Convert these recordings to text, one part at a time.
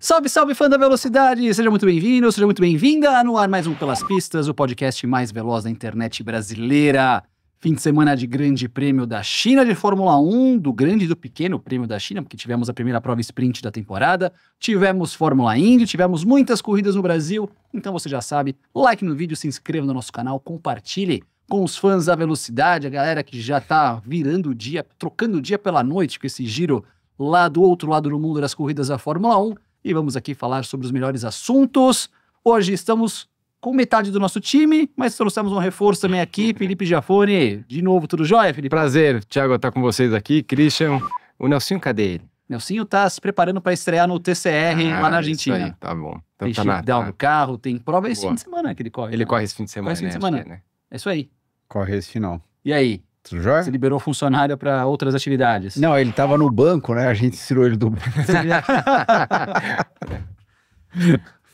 Salve, salve, fã da velocidade! Seja muito bem-vindo, seja muito bem-vinda. No ar mais um Pelas Pistas, o podcast mais veloz da internet brasileira. Fim de semana de grande prêmio da China de Fórmula 1, do grande e do pequeno prêmio da China, porque tivemos a primeira prova sprint da temporada, tivemos Fórmula Indy, tivemos muitas corridas no Brasil. Então você já sabe, like no vídeo, se inscreva no nosso canal, compartilhe com os fãs da velocidade, a galera que já tá virando o dia, trocando o dia pela noite com esse giro lá do outro lado do mundo das corridas da Fórmula 1. E vamos aqui falar sobre os melhores assuntos. Hoje estamos com metade do nosso time, mas trouxemos um reforço também aqui, Felipe Giafone. De novo, tudo jóia, Felipe? Prazer, Thiago, estar com vocês aqui. Christian, o Nelsinho, cadê ele? Nelsinho tá se preparando para estrear no TCR lá na Argentina. Isso aí, tá bom. Então, tem shakedown no carro, tem prova esse fim de semana que ele corre. Ele corre esse fim de semana, corre esse fim de semana. né? É isso aí. Corre esse final. E aí? Tudo jóia? Você liberou funcionário para outras atividades? Não, ele tava no banco, né? A gente tirou ele do banco.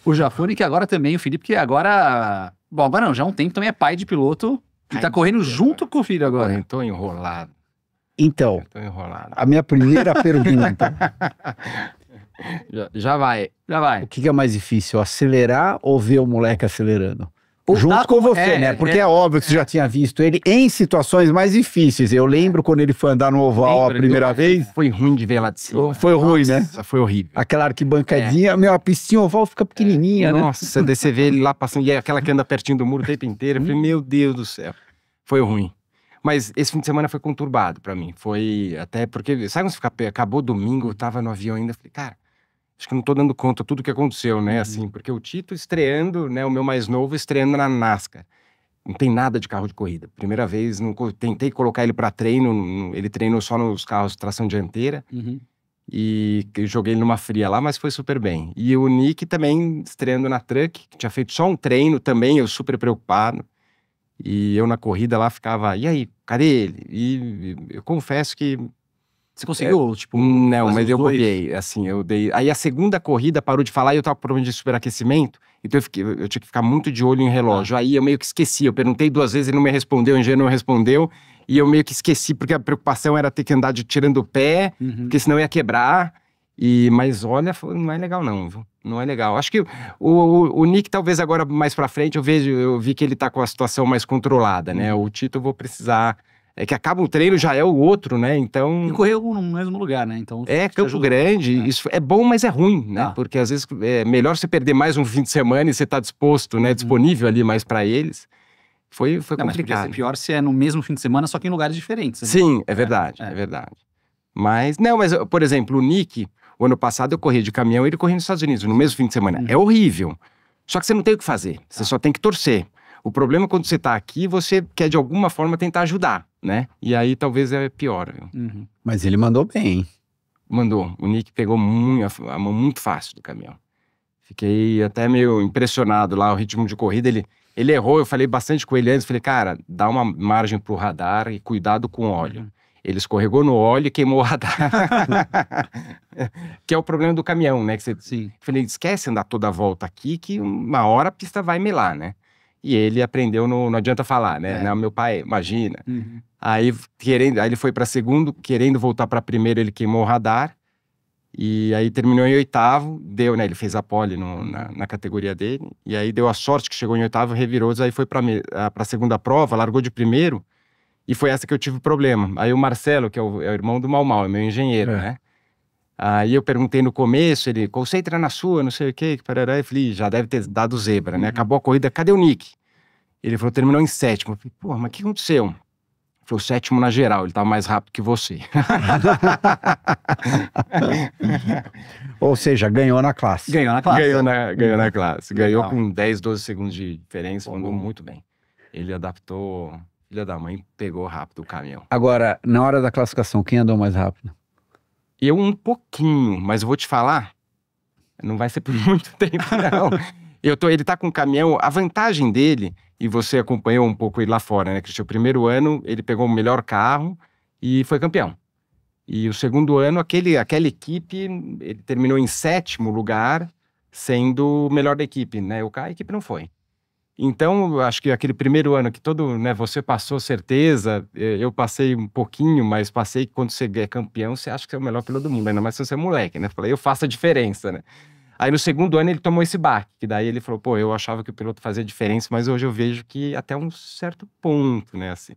O Giafone, que agora também, o Felipe, que agora... Bom, agora não, já há um tempo também é pai de piloto e tá correndo junto com o filho agora. Tô enrolado. Então, Tô enrolado. a minha primeira pergunta. Já vai. Já vai. O que é mais difícil, acelerar ou ver o moleque acelerando? Junto tá com você, é, né? Porque é óbvio que você já tinha visto ele em situações mais difíceis. Eu lembro quando ele foi andar no oval a primeira vez. Foi ruim de ver lá de cima. Foi ruim, né? Nossa, foi horrível. Aquela arquibancadinha, a piscinha oval fica pequenininha, né? Nossa, daí você vê ele lá passando, e é aquela que anda pertinho do muro o tempo inteiro. Eu falei, meu Deus do céu. Foi ruim. Mas esse fim de semana foi conturbado pra mim. Foi até porque, sabe quando você fica, acabou domingo, eu tava no avião ainda, falei, cara, acho que eu não tô dando conta de tudo que aconteceu, né? Assim, porque o Tito estreando, né? O meu mais novo estreando na NASCAR. Não tem nada de carro de corrida. Primeira vez, tentei colocar ele para treino, ele treinou só nos carros de tração dianteira. E joguei ele numa fria lá, mas foi super bem. E o Nick também estreando na Truck, que tinha feito só um treino também, eu super preocupado. E eu na corrida lá ficava, e aí, cadê ele? E eu confesso que... Você conseguiu, tipo... Não, mas eu copiei, assim, eu dei... Aí a segunda corrida parou de falar e eu tava com problema de superaquecimento, então eu tinha que ficar muito de olho em relógio. Aí eu meio que esqueci, eu perguntei 2 vezes, ele não me respondeu, o engenheiro não respondeu, e eu meio que esqueci, porque a preocupação era ter que andar tirando o pé, porque senão ia quebrar, mas olha, não é legal não, viu? Não é legal. Acho que o Nick, talvez agora mais pra frente, eu vi que ele tá com a situação mais controlada, né? O Tito eu vou precisar... É que acaba o treino, já é o outro, né? Então... E correu no mesmo lugar, né? Então, é Campo Grande, isso é bom, mas é ruim, né? Porque às vezes é melhor você perder mais um fim de semana e você tá disposto, né? Disponível ali mais pra eles. Foi complicado. Mas podia ser pior se é no mesmo fim de semana, só que em lugares diferentes. Né? Sim, é verdade, é verdade. Mas, por exemplo, o Nick, o ano passado eu corri de caminhão e ele corria nos Estados Unidos, no mesmo fim de semana. É horrível. Só que você não tem o que fazer, você só tem que torcer. O problema é quando você tá aqui, você quer de alguma forma tentar ajudar, né? E aí talvez é pior. Mas ele mandou bem, hein? Mandou. O Nick pegou a mão muito fácil do caminhão. Fiquei até meio impressionado lá, o ritmo de corrida. Ele errou, eu falei bastante com ele antes. Falei, cara, dá uma margem pro radar e cuidado com o óleo. Ele escorregou no óleo e queimou o radar. Que é o problema do caminhão, né? Que você, falei, esquece andar toda a volta aqui, que uma hora a pista vai melar, né? E ele aprendeu, não adianta falar, né? Não, meu pai, imagina. Aí ele foi para segundo, querendo voltar para primeiro, ele queimou o radar. E aí terminou em 8º, deu, né? Ele fez a pole na categoria dele. E aí deu a sorte que chegou em 8º, revirou, aí foi para a segunda prova, largou de primeiro. E foi essa que eu tive problema. Aí o Marcelo, que é o irmão do Mau, é meu engenheiro, né? Aí eu perguntei no começo, ele, concentra na sua, não sei o quê, parará. Eu falei, já deve ter dado zebra, né? Acabou a corrida, cadê o Nick? Ele falou, terminou em 7º. Eu falei, porra, mas o que aconteceu? Ele falou, 7º na geral, ele tava mais rápido que você. Ou seja, ganhou na classe. Ganhou na classe. Ganhou na classe. Ganhou com 10, 12 segundos de diferença, mandou muito bem. Ele adaptou, filha da mãe, pegou rápido o caminhão. Agora, na hora da classificação, quem andou mais rápido? Eu um pouquinho, mas eu vou te falar, não vai ser por muito tempo, não. Ele tá com o caminhão, a vantagem dele, e você acompanhou um pouco ele lá fora, né, Cristian? O primeiro ano, ele pegou o melhor carro e foi campeão. E o segundo ano, aquela equipe, ele terminou em 7º lugar, sendo o melhor da equipe, né? A equipe não foi. Então, eu acho que aquele primeiro ano que você passou certeza, eu passei um pouquinho, mas passei que quando você é campeão, você acha que você é o melhor piloto do mundo, ainda mais se você é moleque, né? Falei, eu faço a diferença, né? Aí no segundo ano ele tomou esse baque, que daí ele falou, pô, eu achava que o piloto fazia diferença, mas hoje eu vejo que até um certo ponto, né, assim.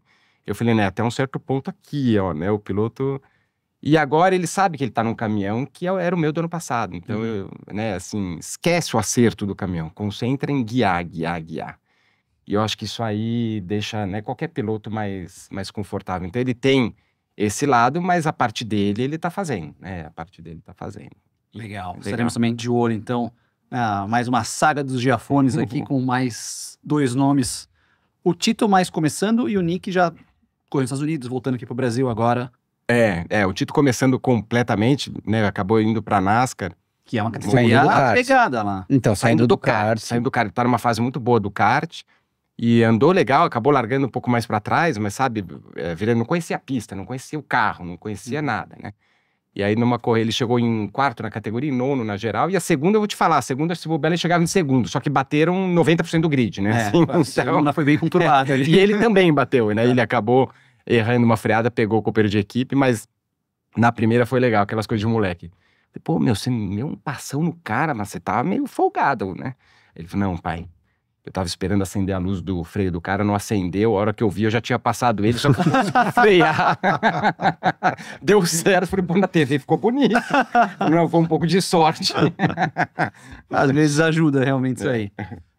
Eu falei, né, até um certo ponto aqui, ó, né, o piloto... E agora ele sabe que ele tá num caminhão que era o meu do ano passado. Então, né, assim, esquece o acerto do caminhão, concentra em guiar. E eu acho que isso aí deixa, né, qualquer piloto mais confortável. Então ele tem esse lado, mas a parte dele ele tá fazendo, né, Legal. Estaremos também de olho, então, mais uma saga dos Giafones aqui com mais 2 nomes. O Tito mais começando e o Nick já correu nos Estados Unidos, voltando aqui pro Brasil agora. O Tito começando completamente, né, acabou indo pra NASCAR. Que é uma categoria pegada lá. Então, saindo do kart. Saindo do kart, tá numa fase muito boa do kart. E andou legal, acabou largando um pouco mais pra trás, mas sabe, não conhecia a pista, não conhecia o carro, não conhecia nada, né? E aí numa corrida ele chegou em 4º na categoria, em 9º na geral, e a segunda eu vou te falar, a segunda se bobear ele chegava em 2º, só que bateram 90% do grid, né? A segunda foi bem conturbada ali. E ele também bateu, né? Ele acabou errando uma freada, pegou o companheiro de equipe, mas na primeira foi legal, aquelas coisas de moleque. Pô, você deu um passão no cara, mas você tava meio folgado, né? Ele falou, não, pai, eu tava esperando acender a luz do freio do cara, não acendeu, a hora que eu vi eu já tinha passado ele, só consegui frear. Deu certo, falei, pô, na TV ficou bonito. Não, foi um pouco de sorte. Às vezes ajuda realmente isso aí.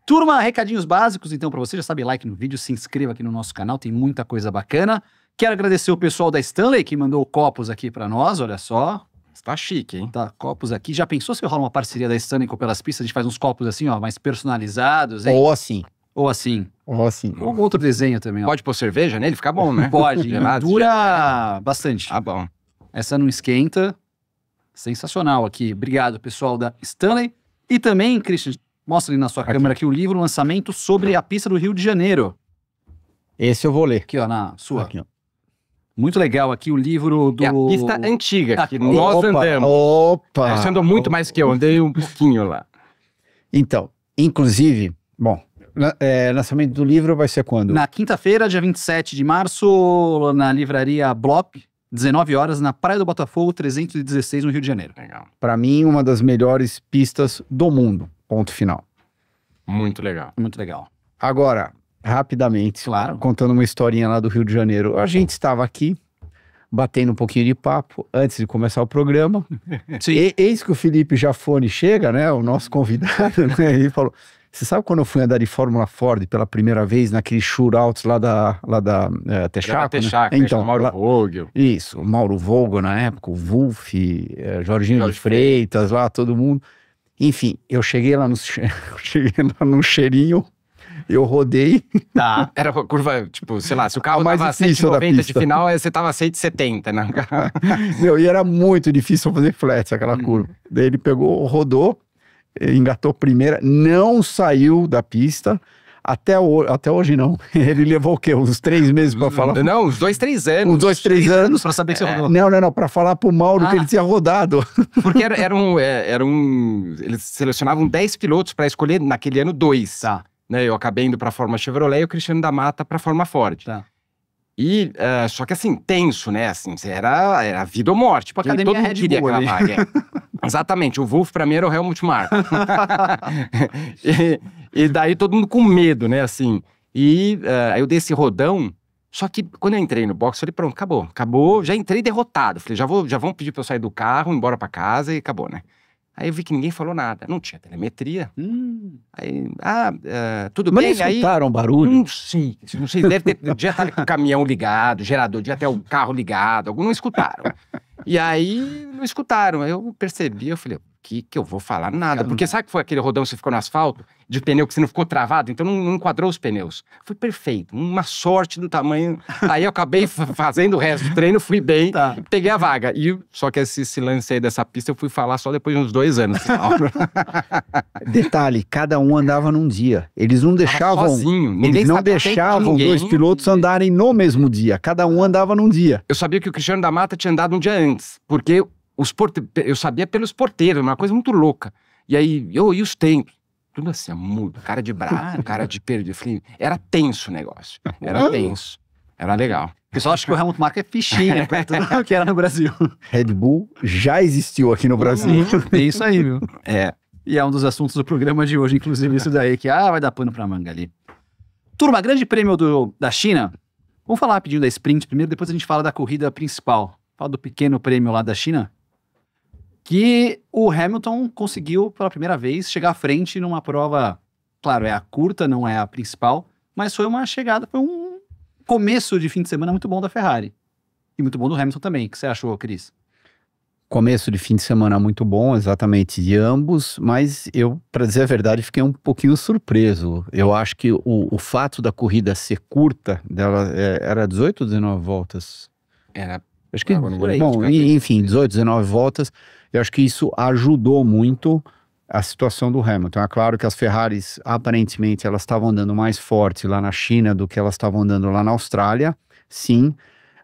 Turma, recadinhos básicos, então, pra você, já sabe, like no vídeo, se inscreva aqui no nosso canal, tem muita coisa bacana. Quero agradecer o pessoal da Stanley, que mandou copos aqui pra nós, olha só. Tá chique, hein? Tá, copos aqui. Já pensou se rola uma parceria da Stanley com Pelas Pistas? A gente faz uns copos assim, ó, mais personalizados, hein? Ou assim. Ou assim. Ou outro desenho também, ó. Pode pôr cerveja nele? Fica bom, né? Pode, dura bastante. Ah, bom. Essa não esquenta. Sensacional aqui. Obrigado, pessoal da Stanley. E também, Christian, mostra ali na sua câmera aqui o livro, lançamento sobre a pista do Rio de Janeiro. Esse eu vou ler. Aqui, ó, na sua. Aqui, ó. Muito legal aqui o livro do... É a pista antiga, que nós andamos. Opa! Você andou muito mais que eu, andei um pouquinho lá. Então, inclusive, bom, lançamento do livro vai ser quando? Na quinta-feira, dia 27 de março, na livraria Block, 19 horas, na Praia do Botafogo, 316, no Rio de Janeiro. Legal. Para mim, uma das melhores pistas do mundo. Ponto final. Muito legal. Muito legal. Agora, rapidamente, claro, contando uma historinha lá do Rio de Janeiro. A gente estava aqui, batendo um pouquinho de papo, antes de começar o programa. Sim. Eis que o Felipe Giafone chega, né, o nosso convidado, né, e falou, você sabe quando eu fui andar de Fórmula Ford pela primeira vez, naqueles shootouts lá da Texaco? Texaco, né? Então, Mauro Vogel. Isso, o Mauro Vogel na época, o Wolf, Jorginho de Freitas, lá, todo mundo. Enfim, eu cheguei lá no cheirinho, eu rodei. Tá. Era curva, tipo, sei lá, se o carro mais tava difícil 190 da de final, você tava 170, né? Meu, e era muito difícil fazer flats aquela curva. Daí ele pegou, rodou, engatou primeira, não saiu da pista. Até hoje não. Ele levou o quê? Uns 3 meses pra falar? Não, uns 2, 3 anos. Uns 2, 3 anos. Pra saber que você rodou. Não, pra falar pro Mauro que ele tinha rodado. Porque eles selecionavam 10 pilotos pra escolher naquele ano 2. Tá. Né, eu acabei indo pra Fórmula Chevrolet e o Cristiano da Mata pra Fórmula Ford. Tá. E, só que assim, tenso, né? Assim, era vida ou morte. Tipo, academia todo mundo Red queria Bull aquela ali. vaga. Exatamente, o Wolf pra mim era o Helmut Marko. e daí todo mundo com medo, né? Assim, e aí eu dei esse rodão. Só que quando eu entrei no box, eu falei, pronto, acabou. Já entrei derrotado. Falei, já vão pedir pra eu sair do carro, ir embora pra casa e acabou, né? Aí eu vi que ninguém falou nada. Não tinha telemetria. Aí, tudo Mas bem. eles escutaram barulho? Não sei, deve ter, já estar com o caminhão ligado, gerador, já ter o carro ligado. Alguns não escutaram. E aí, não escutaram. Aí eu percebi, eu falei, o que eu vou falar? Nada. Porque sabe que foi aquele rodão que você ficou no asfalto? De pneu que você não ficou travado? Então não enquadrou os pneus. Foi perfeito. Uma sorte do tamanho. Aí eu acabei fazendo o resto do treino, fui bem, peguei a vaga. Só que esse lance aí dessa pista eu fui falar só depois de uns 2 anos. Detalhe, cada um andava num dia. Eles não deixavam... Sozinho. Eles não deixavam 2 pilotos andarem no mesmo dia. Cada um andava num dia. Eu sabia que o Cristiano da Mata tinha andado um dia antes. Porque eu sabia pelos porteiros, uma coisa muito louca. E aí, e os tempos? Tudo assim, mudo, cara de bravo, cara de perdido. Era tenso o negócio. Era tenso. Era legal. O pessoal acha que o Helmut Marko é fichinha, perto do que era no Brasil. Red Bull já existiu aqui no Brasil. É isso aí, viu? E é um dos assuntos do programa de hoje, inclusive isso daí, que vai dar pano pra manga ali. Turma, grande prêmio da China. Vamos falar rapidinho da sprint primeiro, depois a gente fala da corrida principal. Fala do pequeno prêmio lá da China. Que o Hamilton conseguiu, pela primeira vez, chegar à frente numa prova, claro, é a curta, não é a principal, mas foi uma chegada, foi um começo de fim de semana muito bom da Ferrari. E muito bom do Hamilton também. O que você achou, Cris? Começo de fim de semana muito bom, exatamente, de ambos, mas eu, para dizer a verdade, fiquei um pouquinho surpreso. Eu acho que o fato da corrida ser curta, dela era 18 ou 19 voltas? Era. Acho que, bom, enfim, 18, 19 voltas, eu acho que isso ajudou muito a situação do Hamilton. É claro que as Ferraris, aparentemente, elas estavam andando mais forte lá na China do que elas estavam andando lá na Austrália, sim,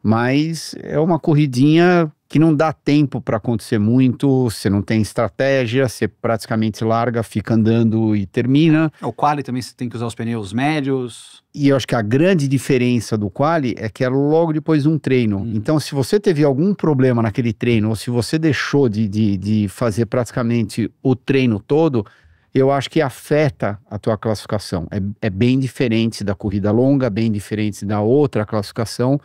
mas é uma corridinha que não dá tempo para acontecer muito, você não tem estratégia, você praticamente larga, fica andando e termina. O quali também você tem que usar os pneus médios. E eu acho que a grande diferença do quali é que é logo depois de um treino. Então, se você teve algum problema naquele treino, ou se você deixou de fazer praticamente o treino todo, eu acho que afeta a tua classificação. É bem diferente da corrida longa, bem diferente da outra classificação.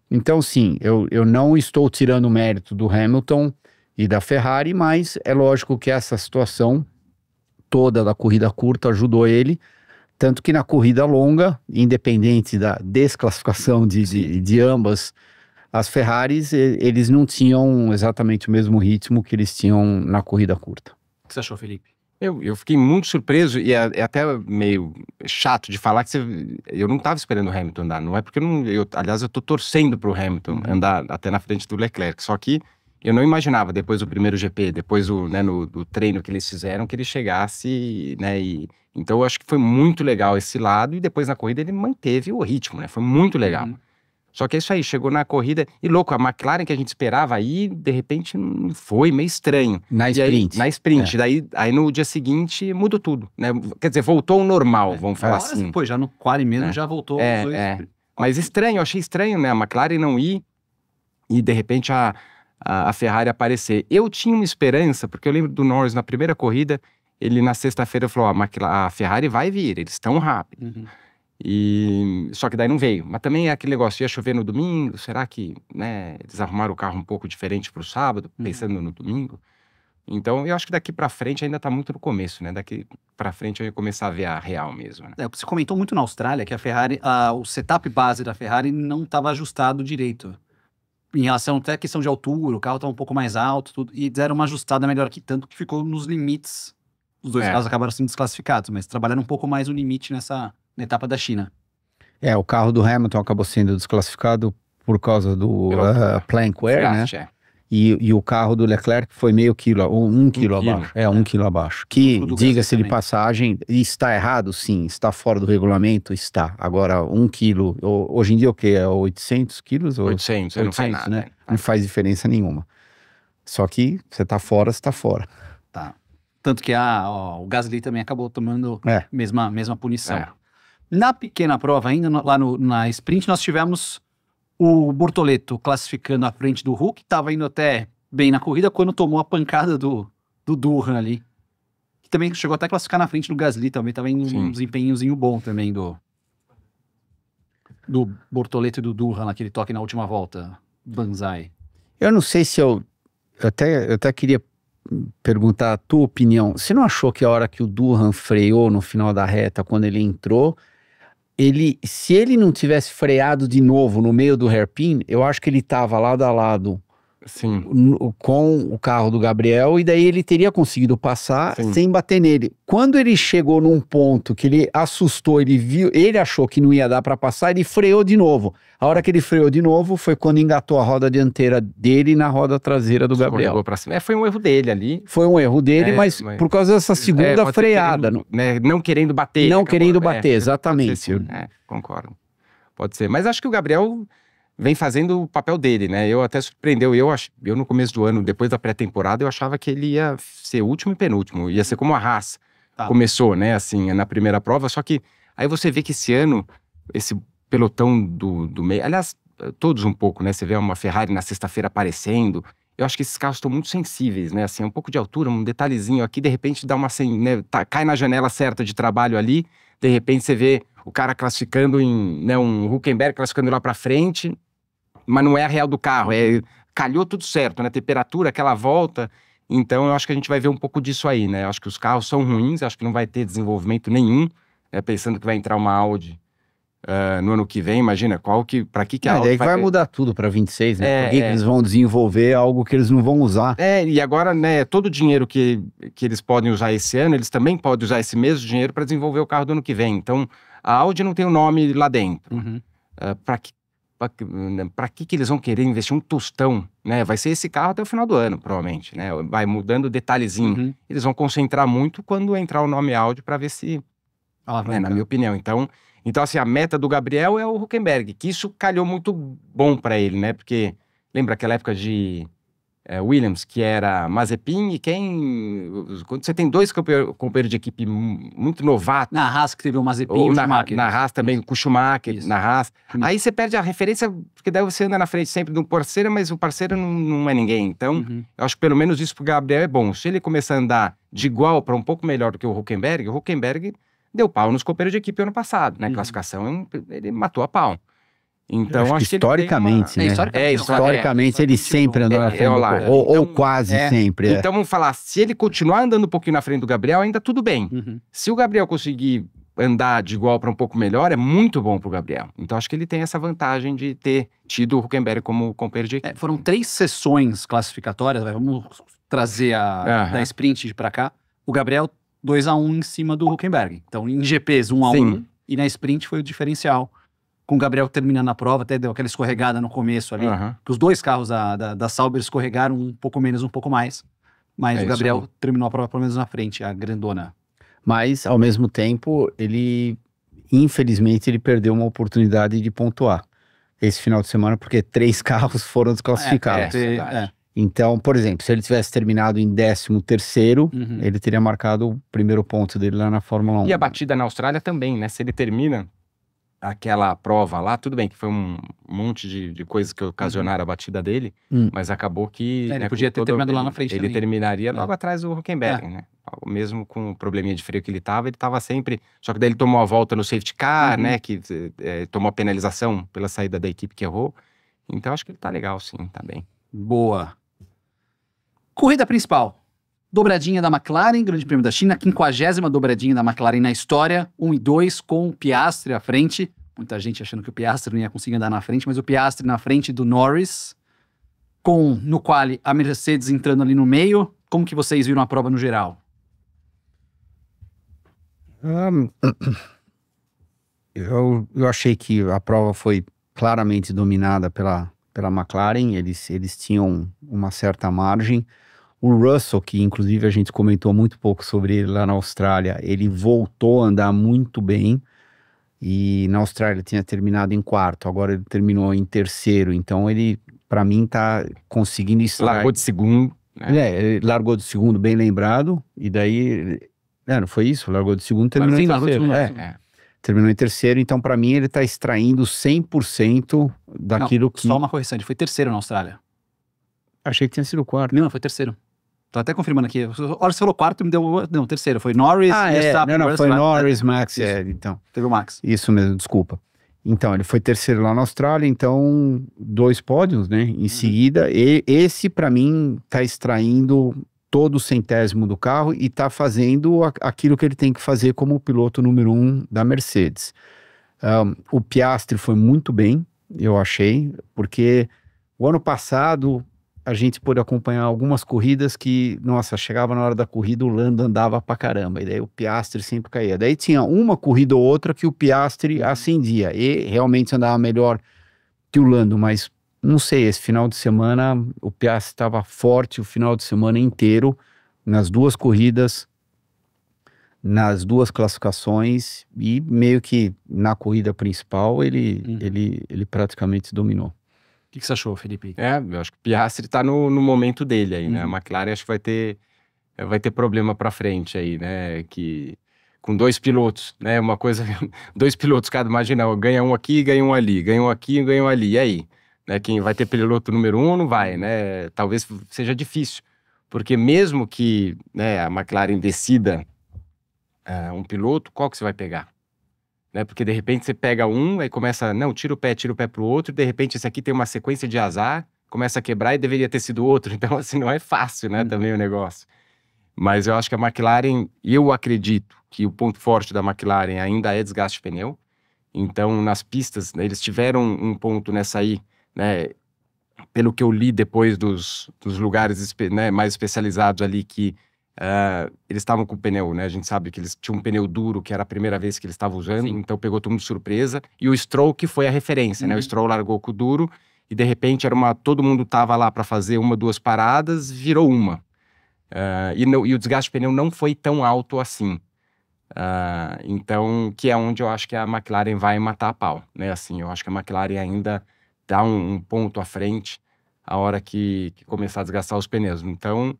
Então, sim, eu não estou tirando o mérito do Hamilton e da Ferrari, mas é lógico que essa situação toda da corrida curta ajudou ele, tanto que na corrida longa, independente da desclassificação de ambas, as Ferraris, eles não tinham exatamente o mesmo ritmo que eles tinham na corrida curta. O que você achou, Felipe? Eu fiquei muito surpreso e é até meio chato de falar que eu não estava esperando o Hamilton andar, não é porque aliás eu tô torcendo pro Hamilton andar até na frente do Leclerc, só que eu não imaginava depois do primeiro GP, depois do treino que eles fizeram, que ele chegasse, né, então eu acho que foi muito legal esse lado e depois na corrida ele manteve o ritmo, né, foi muito legal. Só que é isso aí, chegou na corrida, e louco, a McLaren que a gente esperava aí, de repente não foi, meio estranho. Na sprint. Na sprint, aí no dia seguinte mudou tudo, né? Quer dizer, voltou ao normal, vamos falar assim. Pô, já no quali mesmo já voltou os dois. Mas estranho, eu achei estranho, né? A McLaren não ir e de repente a Ferrari aparecer. Eu tinha uma esperança, porque eu lembro do Norris na primeira corrida, ele na sexta-feira falou, a Ferrari vai vir, eles estão rápidos. Só que daí não veio, mas também é aquele negócio, ia chover no domingo, será que, né, eles arrumaram o carro um pouco diferente para o sábado, pensando no domingo? Então eu acho que daqui para frente ainda tá muito no começo, né, daqui para frente eu ia começar a ver a real mesmo, né? Você comentou muito na Austrália que a Ferrari, o setup base da Ferrari não estava ajustado direito, em relação até à questão de altura, o carro estava um pouco mais alto, tudo, e deram uma ajustada melhor aqui, tanto que ficou nos limites, os dois carros acabaram sendo desclassificados, mas trabalharam um pouco mais o limite na etapa da China. O carro do Hamilton acabou sendo desclassificado por causa do plank wear, né? E o carro do Leclerc foi meio quilo, ou 1 quilo abaixo. 1 quilo abaixo. Que, diga-se de passagem, está errado? Sim. Está fora do regulamento? Está. Agora, 1 quilo, hoje em dia o quê? É 800 quilos? 800, não faz nada, né? Não faz diferença nenhuma. Só que você está fora, você está fora. Tá. Tanto que o Gasly também acabou tomando mesma punição. Na pequena prova, ainda lá na sprint, nós tivemos o Bortoleto classificando à frente do Hulk, estava indo até bem na corrida, quando tomou a pancada do Durham ali. Que também chegou até a classificar na frente do Gasly, também estava indo um desempenhozinho bom também do Bortoleto e do Durham, naquele toque na última volta, Banzai. Eu não sei se eu até queria perguntar a tua opinião. Você não achou que a hora que o Durham freou no final da reta, quando ele entrou, se ele não tivesse freado de novo no meio do hairpin, eu acho que ele estava lado a lado com o carro do Gabriel, e daí ele teria conseguido passar sem bater nele. Quando ele chegou num ponto que ele assustou, ele achou que não ia dar para passar, ele freou de novo. A hora que ele freou de novo foi quando engatou a roda dianteira dele na roda traseira do Gabriel. Pra cima. Foi um erro dele ali. Foi um erro dele, mas por causa dessa segunda freada. Não querendo bater. Não querendo bater, exatamente. Concordo. Pode ser. Mas acho que o Gabriel vem fazendo o papel dele, né? Eu até surpreendeu. Eu no começo do ano, depois da pré-temporada, eu achava que ele ia ser último e penúltimo. Ia ser como a Haas começou, né? Assim, na primeira prova. Só que aí você vê que esse ano, esse pelotão do meio... Aliás, todos um pouco, né? Você vê uma Ferrari na sexta-feira aparecendo. eu acho que esses carros estão muito sensíveis, né? Assim, um pouco de altura, um detalhezinho aqui, de repente dá uma, né, cai na janela certa de trabalho ali, de repente você vê o cara classificando né, um Hülkenberg classificando lá para frente, mas não é a real do carro, calhou tudo certo, né? Temperatura, aquela volta. Então eu acho que a gente vai ver um pouco disso aí, né? Eu acho que os carros são ruins, acho que não vai ter desenvolvimento nenhum, pensando que vai entrar uma Audi no ano que vem, imagina, pra que a Audi daí vai mudar tudo para 26, né? Por que eles vão desenvolver algo que eles não vão usar? E agora, né, todo o dinheiro que eles podem usar esse ano, eles também podem usar esse mesmo dinheiro para desenvolver o carro do ano que vem. Então, a Audi não tem o nome lá dentro. Para que eles vão querer investir um tostão, né? Vai ser esse carro até o final do ano, provavelmente, né? Vai mudando detalhezinho. Eles vão concentrar muito quando entrar o nome Audi para ver se... na minha opinião. Então, assim, a meta do Gabriel é o Hülkenberg, que isso calhou muito bom para ele, né? Porque lembra aquela época de Williams, que era Mazepin e quando você tem dois companheiros de equipe muito novatos... Na Haas que teve o Mazepin e o Schumacher. Na Haas também, com o Schumacher, na Haas. Aí você perde a referência, porque daí você anda na frente sempre de um parceiro, mas o parceiro não é ninguém. Então, eu acho que pelo menos isso pro Gabriel é bom. Se ele começar a andar de igual para um pouco melhor do que o Hülkenberg deu pau nos companheiros de equipe ano passado, né? Classificação, ele matou a pau. Então, acho que historicamente, né? Historicamente, ele sempre andou na frente, ou quase sempre. Então, vamos falar, se ele continuar andando um pouquinho na frente do Gabriel, ainda tudo bem. Se o Gabriel conseguir andar de igual para um pouco melhor, é muito bom pro Gabriel. Então, acho que ele tem essa vantagem de ter tido o Hülkenberg como companheiro de equipe. Foram 3 sessões classificatórias, vamos trazer da sprint para cá. O Gabriel 2-1 em cima do Hülkenberg. Então, em GPs, 1-1, e na sprint foi o diferencial. Com o Gabriel terminando a prova, até deu aquela escorregada no começo ali, que os dois carros da Sauber escorregaram um pouco menos, um pouco mais, mas o Gabriel terminou a prova pelo menos na frente, a grandona. Mas, ao mesmo tempo, infelizmente, ele perdeu uma oportunidade de pontuar esse final de semana, porque 3 carros foram desclassificados. Então, por exemplo, se ele tivesse terminado em 13º, ele teria marcado o primeiro ponto dele lá na Fórmula 1. E a batida na Austrália também, né? Se ele termina aquela prova lá, tudo bem que foi um monte de coisas que ocasionaram a batida dele, mas acabou que... Ele podia ter terminado lá na frente Ele também. Terminaria logo atrás do Hülkenberg, né? Mesmo com o probleminha de freio que ele tava sempre... Só que daí ele tomou a volta no safety car, né? Que tomou a penalização pela saída da equipe que errou. Então, acho que ele tá legal, sim, tá bem. Boa. Corrida principal. Dobradinha da McLaren, Grande Prêmio da China, 50ª dobradinha da McLaren na história, 1 e 2, com o Piastri à frente. Muita gente achando que o Piastri não ia conseguir andar na frente, mas o Piastri na frente do Norris, no quali a Mercedes entrando ali no meio. Como que vocês viram a prova no geral? Eu achei que a prova foi claramente dominada pela McLaren, eles tinham uma certa margem. O Russell, que inclusive a gente comentou muito pouco sobre ele lá na Austrália, ele voltou a andar muito bem, e na Austrália ele tinha terminado em 4º, agora ele terminou em 3º, então ele, para mim, tá conseguindo extrair. Largou de segundo. Né? Ele largou de segundo, bem lembrado, e daí, não foi isso? Largou de segundo, terminou em 3º. Terminou em 3º, então para mim ele tá extraindo 100% daquilo que... Só uma correção, ele foi 3º na Austrália. Achei que tinha sido 4º. Não, foi 3º. Tô até confirmando aqui. Olha, você falou 4º, me deu... Não, 3º. Foi Norris, Verstappen... Não, foi Norris, Max, então. Teve o Max. Isso mesmo, desculpa. Então, ele foi 3º lá na Austrália, então 2 pódios, né, em seguida. E esse, para mim, tá extraindo todo o centésimo do carro e tá fazendo aquilo que ele tem que fazer como piloto número 1 da Mercedes. O Piastri foi muito bem, eu achei, porque o ano passado a gente pôde acompanhar algumas corridas que, nossa, chegava na hora da corrida, o Lando andava pra caramba, e daí o Piastri sempre caía. Daí tinha uma corrida ou outra que o Piastri acendia, e realmente andava melhor que o Lando, mas não sei, esse final de semana o Piastri estava forte o final de semana inteiro, nas 2 corridas, nas 2 classificações, e meio que na corrida principal ele praticamente dominou. O que você achou, Felipe? Eu acho que o Piastri tá no momento dele aí, né? A McLaren acho que vai ter problema pra frente aí, né? Que com 2 pilotos, né? Uma coisa, 2 pilotos cada, imagina, ganha um aqui, ganha um ali, ganha um aqui, ganha um ali, e aí? né? Quem vai ter piloto número 1 não vai, né? Talvez seja difícil, porque mesmo que, né, a McLaren decida um piloto, qual que você vai pegar? Né? Porque de repente você pega um, aí começa, não, tira o pé pro outro, e de repente esse aqui tem uma sequência de azar, começa a quebrar e deveria ter sido outro. Então, assim, não é fácil, né, também o negócio. Mas eu acho que a McLaren, eu acredito que o ponto forte da McLaren ainda é desgaste de pneu. Então, nas pistas, né, eles tiveram um ponto nessa aí, né, pelo que eu li depois dos lugares, né, mais especializados ali, que eles estavam com o pneu, né? A gente sabe que eles tinham um pneu duro, que era a primeira vez que eles estavam usando, então pegou todo mundo de surpresa. E o Stroll que foi a referência, né? O Stroll largou com o duro e de repente todo mundo tava lá para fazer 1, 2 paradas, virou uma. E o desgaste de pneu não foi tão alto assim. Então, que é onde eu acho que a McLaren vai matar a pau, né? Assim, eu acho que a McLaren ainda dá um ponto à frente a hora que começar a desgastar os pneus. Então,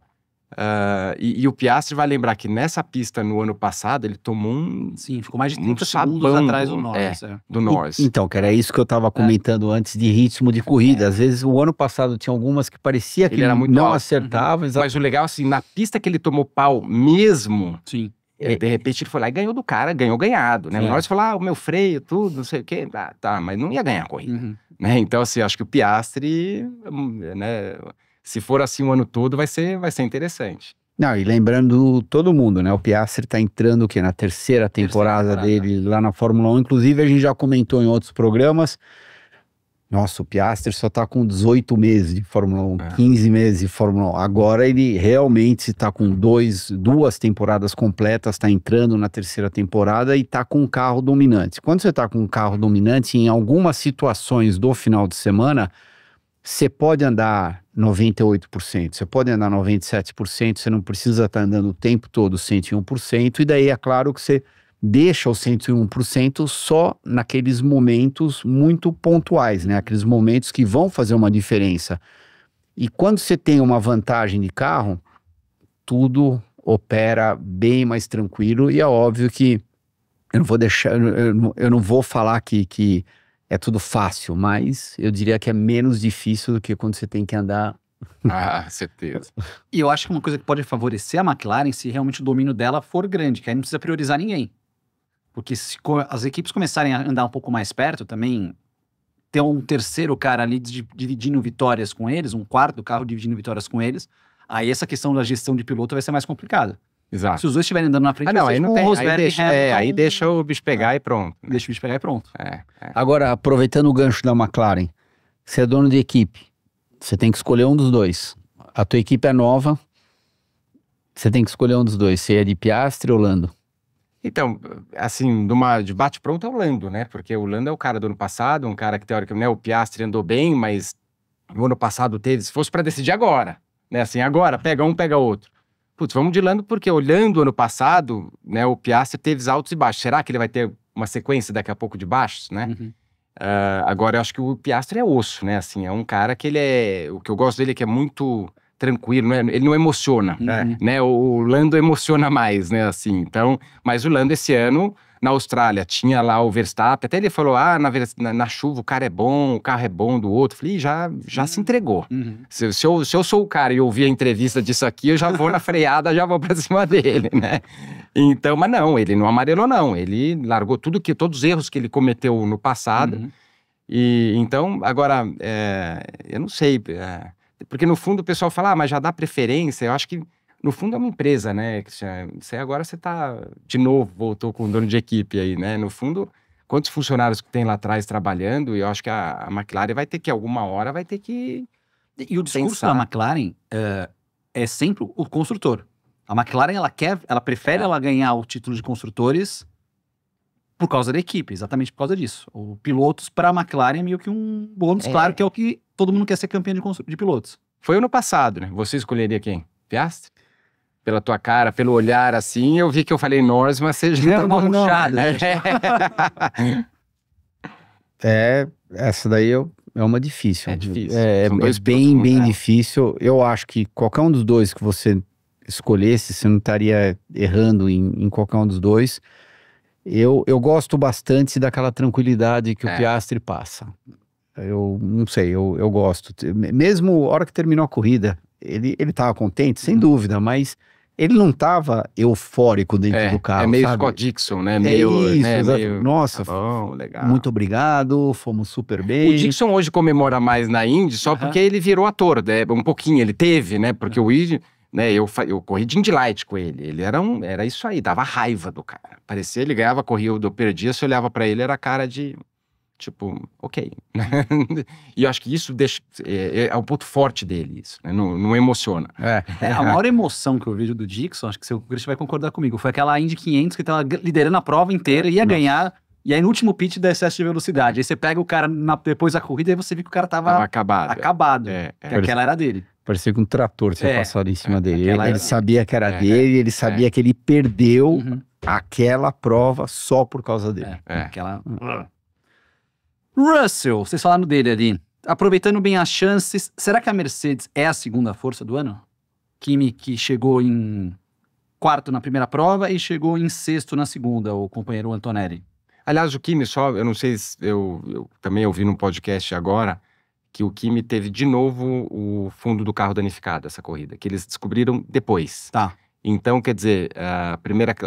e o Piastri vai lembrar que nessa pista no ano passado ele tomou Sim, ficou mais de 30 segundos atrás do Norris. Do Norris. Então, que era isso que eu estava comentando antes de ritmo de corrida. Às vezes o ano passado tinha algumas que parecia que ele era muito não alto. Acertava. Mas o legal, assim, na pista que ele tomou pau mesmo, sim. De repente ele foi lá e ganhou do cara, ganhou ganhado, né? O Norris falou, o meu freio, tudo, não sei o quê. Tá, mas não ia ganhar a corrida. Né? Então, assim, acho que o Piastri, né, se for assim o ano todo, vai ser interessante. Não, e lembrando todo mundo, né? O Piastri tá entrando o quê? Na terceira temporada dele lá na Fórmula 1. Inclusive, a gente já comentou em outros programas. Nossa, o Piastri só tá com 18 meses de Fórmula 1, 15 meses de Fórmula 1. Agora ele realmente tá com duas temporadas completas, tá entrando na terceira temporada e tá com um carro dominante. Quando você tá com um carro dominante, em algumas situações do final de semana, você pode andar 98%, você pode andar 97%, você não precisa estar andando o tempo todo 101%, e daí é claro que você deixa o 101% só naqueles momentos muito pontuais, né? Aqueles momentos que vão fazer uma diferença. E quando você tem uma vantagem de carro, tudo opera bem mais tranquilo, e é óbvio que eu não vou falar que é tudo fácil, mas eu diria que é menos difícil do que quando você tem que andar. Certeza. E eu acho que uma coisa que pode favorecer a McLaren, se realmente o domínio dela for grande, que aí não precisa priorizar ninguém. Porque se as equipes começarem a andar um pouco mais perto também, ter um terceiro cara ali dividindo vitórias com eles, um quarto carro dividindo vitórias com eles, aí essa questão da gestão de piloto vai ser mais complicada. Exato. Se os dois estiverem andando na frente, não, aí não tem. Aí deixa o bicho pegar e pronto. Deixa o bicho pegar e pronto. Agora, aproveitando o gancho da McLaren, você é dono de equipe, você tem que escolher um dos dois. A tua equipe é nova, você tem que escolher um dos dois. Você é de Piastri ou Lando? Então, assim, de bate-pronto é o Lando, né? Porque o Lando é o cara do ano passado, um cara que teoricamente, né, o Piastri andou bem, mas no ano passado teve, se fosse para decidir agora, né? Assim, agora, pega um, pega outro. Putz, vamos de Lando, porque olhando o ano passado, né, o Piastri teve altos e baixos. Será que ele vai ter uma sequência daqui a pouco de baixos, né? Agora, eu acho que o Piastri é osso, né? Assim, é um cara que o que eu gosto dele é que é muito tranquilo, né? Ele não emociona, né? O Lando emociona mais, né? Assim, então, mas o Lando esse ano, na Austrália, tinha lá o Verstappen, até ele falou, na chuva o cara é bom, o carro é bom do outro. Falei, já se entregou. Se eu sou o cara e ouvir a entrevista disso aqui, eu já vou na freada, já vou pra cima dele, né? Então, mas não, ele não amarelou não, ele largou todos os erros que ele cometeu no passado. E então, agora, eu não sei, porque no fundo o pessoal fala, mas já dá preferência. Eu acho que no fundo é uma empresa, né? Você agora você tá, de novo, voltou com o dono de equipe aí, né? No fundo, quantos funcionários que tem lá atrás trabalhando, e eu acho que a McLaren vai ter que, alguma hora, vai ter que E o discurso da McLaren é sempre o construtor. A McLaren, ela prefere ela ganhar o título de construtores por causa da equipe, exatamente por causa disso. O pilotos para a McLaren é meio que um bônus, claro, que é o que todo mundo quer ser campeão de pilotos. Foi ano passado, né? Você escolheria quem? Piastri? Pela tua cara, pelo olhar assim, eu vi que eu falei Norris, mas você já tá uma puxada. Essa daí é uma difícil. É difícil. É bem difícil. Eu acho que qualquer um dos dois que você escolhesse, você não estaria errando em qualquer um dos dois. Eu gosto bastante daquela tranquilidade que o Piastri passa. Eu não sei, eu gosto. Mesmo a hora que terminou a corrida, ele tava contente, sem dúvida, mas ele não tava eufórico dentro do carro, é meio sabe? Scott Dixon, né? Meio, isso, né? meio, nossa, tá bom, legal. muito obrigado, fomos super bem. O Dixon hoje comemora mais na Indy só porque ele virou ator, né? Um pouquinho, ele teve, né? Porque o Indy, né? Eu corri de Indy Light com ele. Ele era isso aí, dava raiva do cara. Parecia, ele ganhava a corrida, eu perdia, se eu olhava pra ele, era cara de... Tipo, ok. E eu acho que isso deixa, é o ponto forte dele, isso, né? Não emociona. A maior emoção que eu vejo do Dixon, acho que o Christian vai concordar comigo, foi aquela Indy 500 que tava liderando a prova inteira, ia ganhar, e aí no último pitch dá excesso de velocidade. Aí você pega o cara depois da corrida e você vê que o cara tava acabado. Que aquela era dele. Parecia que um trator tinha passado em cima dele. Ele sabia que era dele, ele sabia que ele perdeu aquela prova só por causa dele. Aquela... Russell, vocês falaram dele ali. Aproveitando bem as chances, será que a Mercedes é a segunda força do ano? Kimi, que chegou em quarto na primeira prova e chegou em sexto na segunda, o companheiro Antonelli. Aliás, o Kimi eu não sei se eu também ouvi num podcast agora, que o Kimi teve de novo o fundo do carro danificado, essa corrida, que eles descobriram depois. Tá. Então, quer dizer,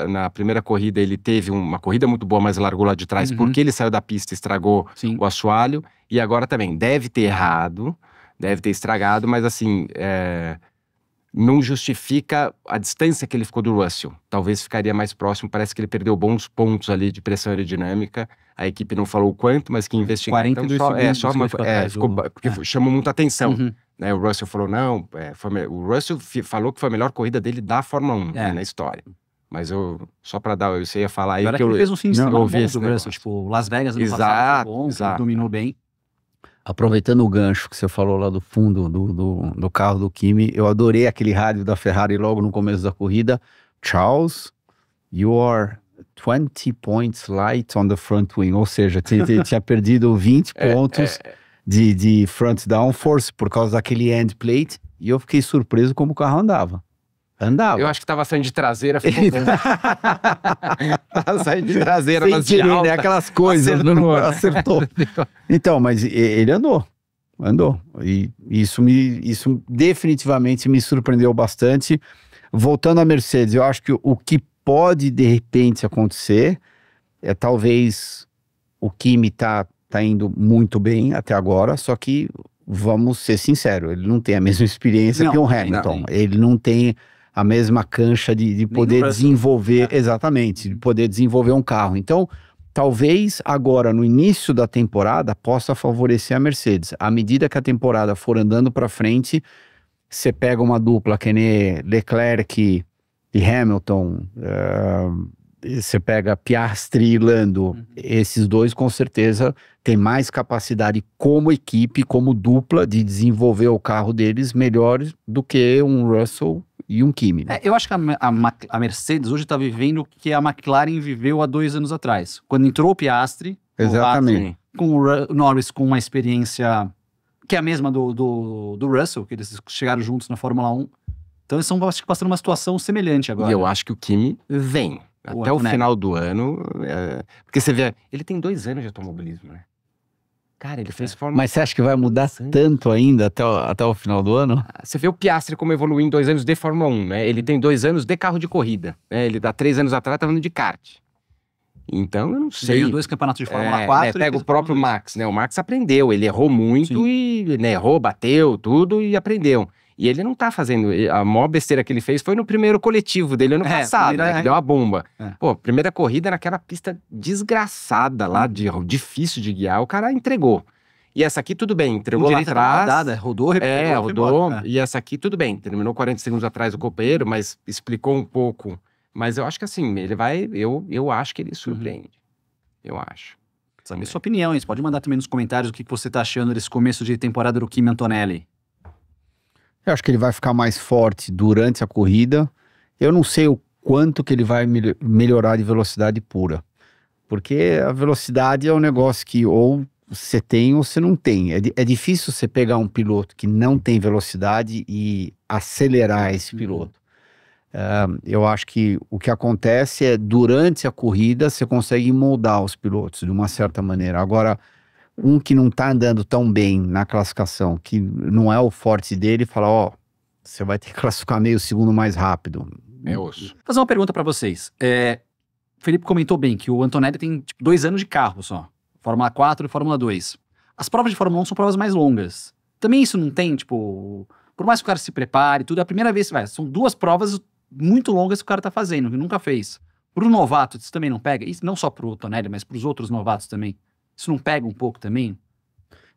na primeira corrida ele teve uma corrida muito boa, mas largou lá de trás porque ele saiu da pista e estragou o assoalho. E agora também, deve ter errado, deve ter estragado, mas assim, não justifica a distância que ele ficou do Russell. Talvez ficaria mais próximo, parece que ele perdeu bons pontos ali de pressão aerodinâmica. A equipe não falou o quanto, mas que investigaram. 42 segundos porque chamou muita atenção. Né, o Russell falou, não, o Russell falou que foi a melhor corrida dele da Fórmula 1 na história. Mas só pra dar, você ia falar aí que ele fez um fim de semana bom do Russell, tipo, Las Vegas no passado foi bom, exato. Dominou bem. Aproveitando o gancho que você falou lá do fundo do carro do Kimi, eu adorei aquele rádio da Ferrari logo no começo da corrida. Charles, you are 20 points light on the front wing, ou seja, tinha perdido 20 pontos de front downforce por causa daquele end plate, e eu fiquei surpreso como o carro andava. Eu acho que tava saindo de traseira. Tava saindo de traseira, mas de alta. Né? Aquelas coisas, acertou. Então, mas ele andou. E isso definitivamente me surpreendeu bastante. Voltando à Mercedes, eu acho que o que pode de repente acontecer é talvez o Kimi tá indo muito bem até agora, só que vamos ser sinceros, ele não tem a mesma experiência que o Hamilton. Ele não tem a mesma cancha de poder desenvolver, exatamente, de poder desenvolver um carro. Então, talvez agora, no início da temporada, possa favorecer a Mercedes. À medida que a temporada for andando para frente, você pega uma dupla que nem Leclerc e Hamilton, você pega Piastri e Lando, esses dois com certeza têm mais capacidade como equipe, como dupla, de desenvolver o carro deles melhor do que um Russell e um Kimi. Eu acho que a Mercedes hoje está vivendo o que a McLaren viveu há 2 anos atrás. Quando entrou o Piastri, exatamente, com o Norris com uma experiência que é a mesma do Russell, que eles chegaram juntos na Fórmula 1. Então eles estão passando uma situação semelhante agora. E eu acho que o Kimi vem. Até o final do ano, porque você vê, ele tem 2 anos de automobilismo, né? Cara, ele fez Fórmula 1. Mas você acha que vai mudar tanto ainda até o final do ano? Você vê o Piastri como evoluiu em 2 anos de Fórmula 1, né? Ele tem 2 anos de carro de corrida, né? Ele há 3 anos atrás estava andando de kart. Então, eu não sei. Ganhou 2 campeonatos de Fórmula 4. Pega o próprio Max, né? O Max aprendeu, ele errou muito e errou, bateu, tudo e aprendeu. E ele não tá fazendo... A maior besteira que ele fez foi no primeiro coletivo dele ano passado, né, que deu uma bomba. Pô, primeira corrida naquela pista desgraçada lá, difícil de guiar, o cara entregou. E essa aqui, tudo bem, entregou lá atrás. Rodou. E essa aqui, tudo bem, terminou 40 segundos atrás do companheiro, mas explicou um pouco. Mas eu acho que assim, ele vai... Eu acho que ele surpreende. Eu acho. Sabe a sua opinião, hein? Você pode mandar também nos comentários o que você tá achando desse começo de temporada do Kimi Antonelli. Eu acho que ele vai ficar mais forte durante a corrida. Eu não sei o quanto que ele vai melhorar de velocidade pura. Porque a velocidade é um negócio que ou você tem ou você não tem. É difícil você pegar um piloto que não tem velocidade e acelerar esse piloto. Eu acho que o que acontece é durante a corrida você consegue moldar os pilotos de uma certa maneira. Agora, um que não tá andando tão bem na classificação, que não é o forte dele, fala, ó, você vai ter que classificar meio segundo mais rápido. É osso. Vou fazer uma pergunta pra vocês. O Felipe comentou bem que o Antonelli tem, tipo, 2 anos de carro só. Fórmula 4 e Fórmula 2. As provas de Fórmula 1 são provas mais longas. Também isso não tem, tipo... Por mais que o cara se prepare, tudo, é a primeira vez que vai. São 2 provas muito longas que o cara tá fazendo, que nunca fez. Pro novato, isso também não pega? Isso não só pro Antonelli, mas pros outros novatos também. Isso não pega um pouco também?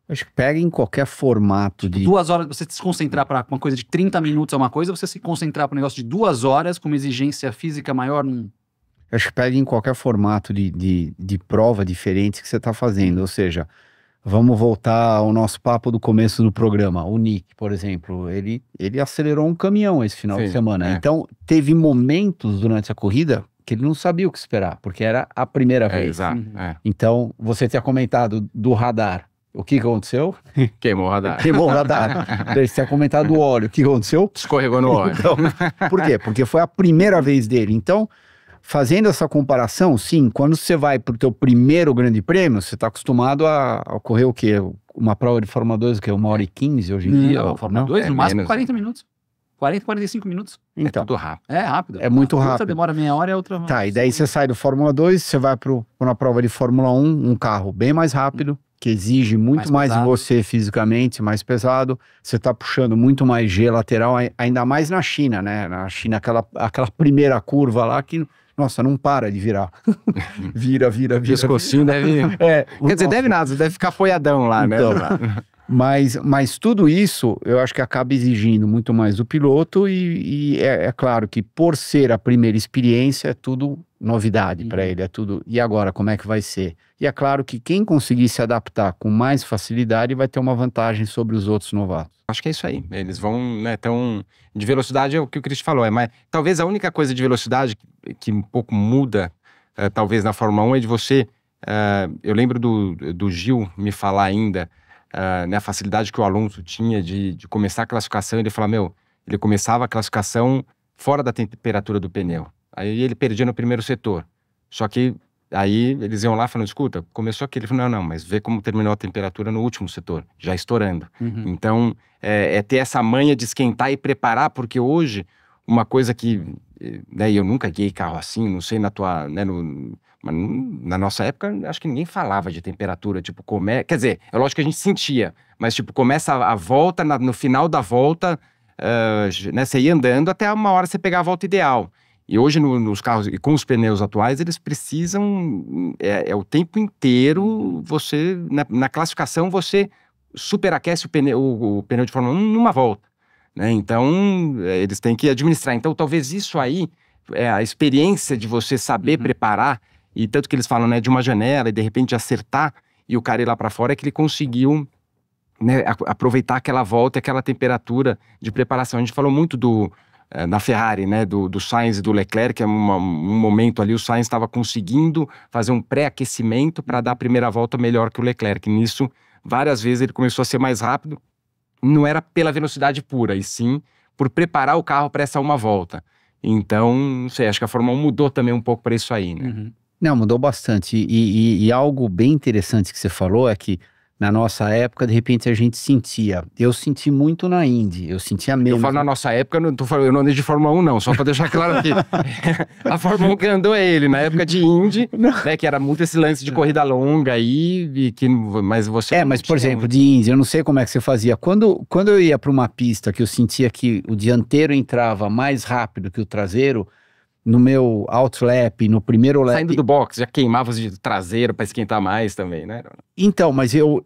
Acho que pega em qualquer formato de... 2 horas, você se concentrar para uma coisa de 30 minutos é uma coisa, você se concentrar para um negócio de 2 horas com uma exigência física maior, não... Acho que pega em qualquer formato de prova diferente que você está fazendo. Ou seja, vamos voltar ao nosso papo do começo do programa. O Nick, por exemplo, ele acelerou um caminhão esse final de semana. Então, teve momentos durante a corrida que ele não sabia o que esperar, porque era a primeira vez. Exato. Então, você tinha comentado do radar. O que aconteceu? Queimou o radar. Queimou o radar. Você tinha comentado do óleo. O que aconteceu? Escorregou no óleo. Então, por quê? Porque foi a primeira vez dele. Então, fazendo essa comparação, sim, quando você vai para o teu primeiro grande prêmio, você está acostumado a correr o quê? Uma prova de Fórmula 2, o quê? 1h15 hoje em dia? Não, Fórmula 2, no máximo menos. 40 minutos. 40, 45 minutos. Então, É tudo rápido. É rápido. É muito Outra rápido. demora meia hora e a outra... tá, e daí você sai do Fórmula 2, você vai para uma prova de Fórmula 1, um carro bem mais rápido, que exige muito mais de pesado. você fisicamente, mais pesado. Você está puxando muito mais G lateral, ainda mais na China, né? Na China, aquela primeira curva lá que, nossa, não para de virar. vira. O pescocinho deve... Quer dizer, deve nada, deve ficar apoiadão lá, Então, né? Mas tudo isso, eu acho que acaba exigindo muito mais do piloto e é claro que por ser a primeira experiência, é tudo novidade para ele, é tudo, e agora, como é que vai ser? E é claro que quem conseguir se adaptar com mais facilidade vai ter uma vantagem sobre os outros novatos. Acho que é isso aí. Eles vão, né, tão... De velocidade é o que o Cristian falou, mas talvez a única coisa de velocidade que um pouco muda, talvez na Fórmula 1, é de você... eu lembro do Gil me falar ainda, né, a facilidade que o Alonso tinha de começar a classificação, ele fala, ele começava a classificação fora da temperatura do pneu. Aí ele perdia no primeiro setor. Só que aí eles iam lá falando, escuta, começou aqui. Ele falou, não, mas vê como terminou a temperatura no último setor, já estourando. Então, é ter essa manha de esquentar e preparar, porque hoje, uma coisa que, né, eu nunca guiei carro assim, não sei na tua, né, mas na nossa época, acho que ninguém falava de temperatura, tipo, quer dizer, é lógico que a gente sentia, mas tipo, começa a volta, no final da volta, né, você ia andando até uma hora você pegar a volta ideal. E hoje nos carros, e com os pneus atuais, eles precisam, o tempo inteiro, você, na classificação, você superaquece o pneu de Fórmula 1 numa volta, né? Então, eles têm que administrar. Então, talvez isso aí, a experiência de você saber preparar, e tanto que eles falam, né, de uma janela e de repente acertar, e o cara ir lá para fora, é que ele conseguiu, né, aproveitar aquela volta e aquela temperatura de preparação. A gente falou muito na Ferrari, né, do Sainz e do Leclerc, que é um momento ali, o Sainz estava conseguindo fazer um pré-aquecimento para dar a primeira volta melhor que o Leclerc. Nisso, várias vezes ele começou a ser mais rápido, não era pela velocidade pura, e sim por preparar o carro para essa uma volta. Então, não sei, acho que a Fórmula 1 mudou também um pouco para isso aí, né? Não, mudou bastante. E algo bem interessante que você falou é que na nossa época, de repente, a gente sentia. Eu senti muito na Indy, eu sentia menos. Eu falo na nossa época, eu não andei de Fórmula 1 não, só pra deixar claro aqui. A Fórmula 1 que andou é ele, na época de Indy, né, que era muito esse lance de corrida longa aí, mas você... mas por exemplo, de Indy, eu não sei como é que você fazia. Quando eu ia pra uma pista que eu sentia que o dianteiro entrava mais rápido que o traseiro, no meu outlap, no primeiro lap... Saindo do box, já queimava os de traseiro para esquentar mais também, né? Então, mas eu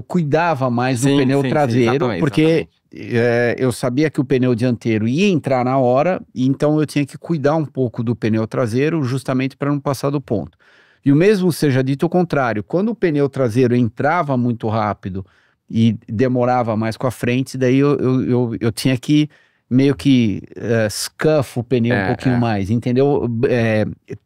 cuidava mais do pneu traseiro, exatamente, porque eu sabia que o pneu dianteiro ia entrar na hora, então eu tinha que cuidar um pouco do pneu traseiro, justamente para não passar do ponto. E o mesmo seja dito o contrário, quando o pneu traseiro entrava muito rápido e demorava mais com a frente, daí eu tinha que meio que scuff o pneu um pouquinho mais, entendeu?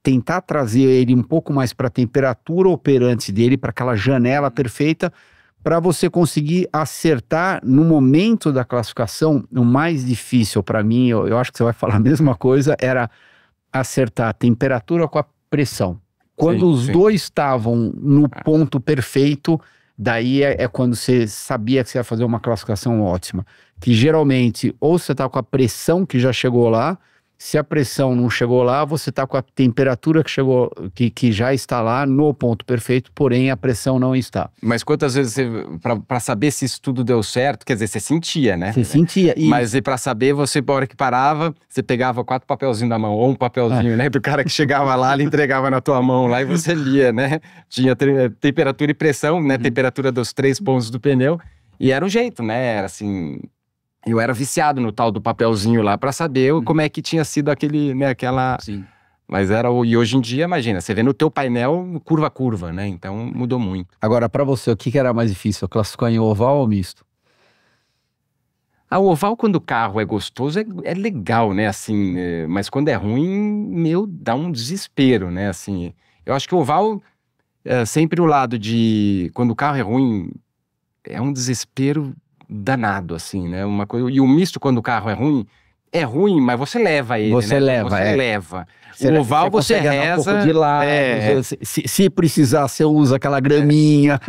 Tentar trazer ele um pouco mais para a temperatura operante dele, para aquela janela perfeita, para você conseguir acertar no momento da classificação. O mais difícil para mim, eu acho que você vai falar a mesma coisa, era acertar a temperatura com a pressão. Quando os dois estavam no ponto perfeito, daí é quando você sabia que você ia fazer uma classificação ótima. Que geralmente, ou você tá com a pressão que já chegou lá, se a pressão não chegou lá, você tá com a temperatura que chegou, que já está lá no ponto perfeito, porém a pressão não está. Mas quantas vezes pra saber se isso tudo deu certo, quer dizer, você sentia, né? Você sentia. Mas pra saber, você, a hora que parava, você pegava 4 papelzinhos na mão, ou um papelzinho, né? Do cara que chegava lá, ele entregava na tua mão lá e você lia, né? Tinha temperatura e pressão, né? Temperatura dos 3 pontos do pneu. E era o jeito, né? Era assim... Eu era viciado no tal do papelzinho lá pra saber como é que tinha sido aquele, né, aquela... Sim. Mas era... E hoje em dia, imagina, você vê no teu painel curva a curva, né? Então mudou muito. Agora, pra você, o que era mais difícil? Classificar em oval ou misto? O oval, quando o carro é gostoso, é legal, né? Assim, mas quando é ruim, dá um desespero, né? Assim, eu acho que o oval, sempre o lado de... Quando o carro é ruim, é um desespero danado, assim, né? Uma coisa, e o misto, quando o carro é ruim, mas você leva ele, você né? leva, Você leva. Você, o oval você reza... Um pouco de lado, se precisar, você usa aquela graminha.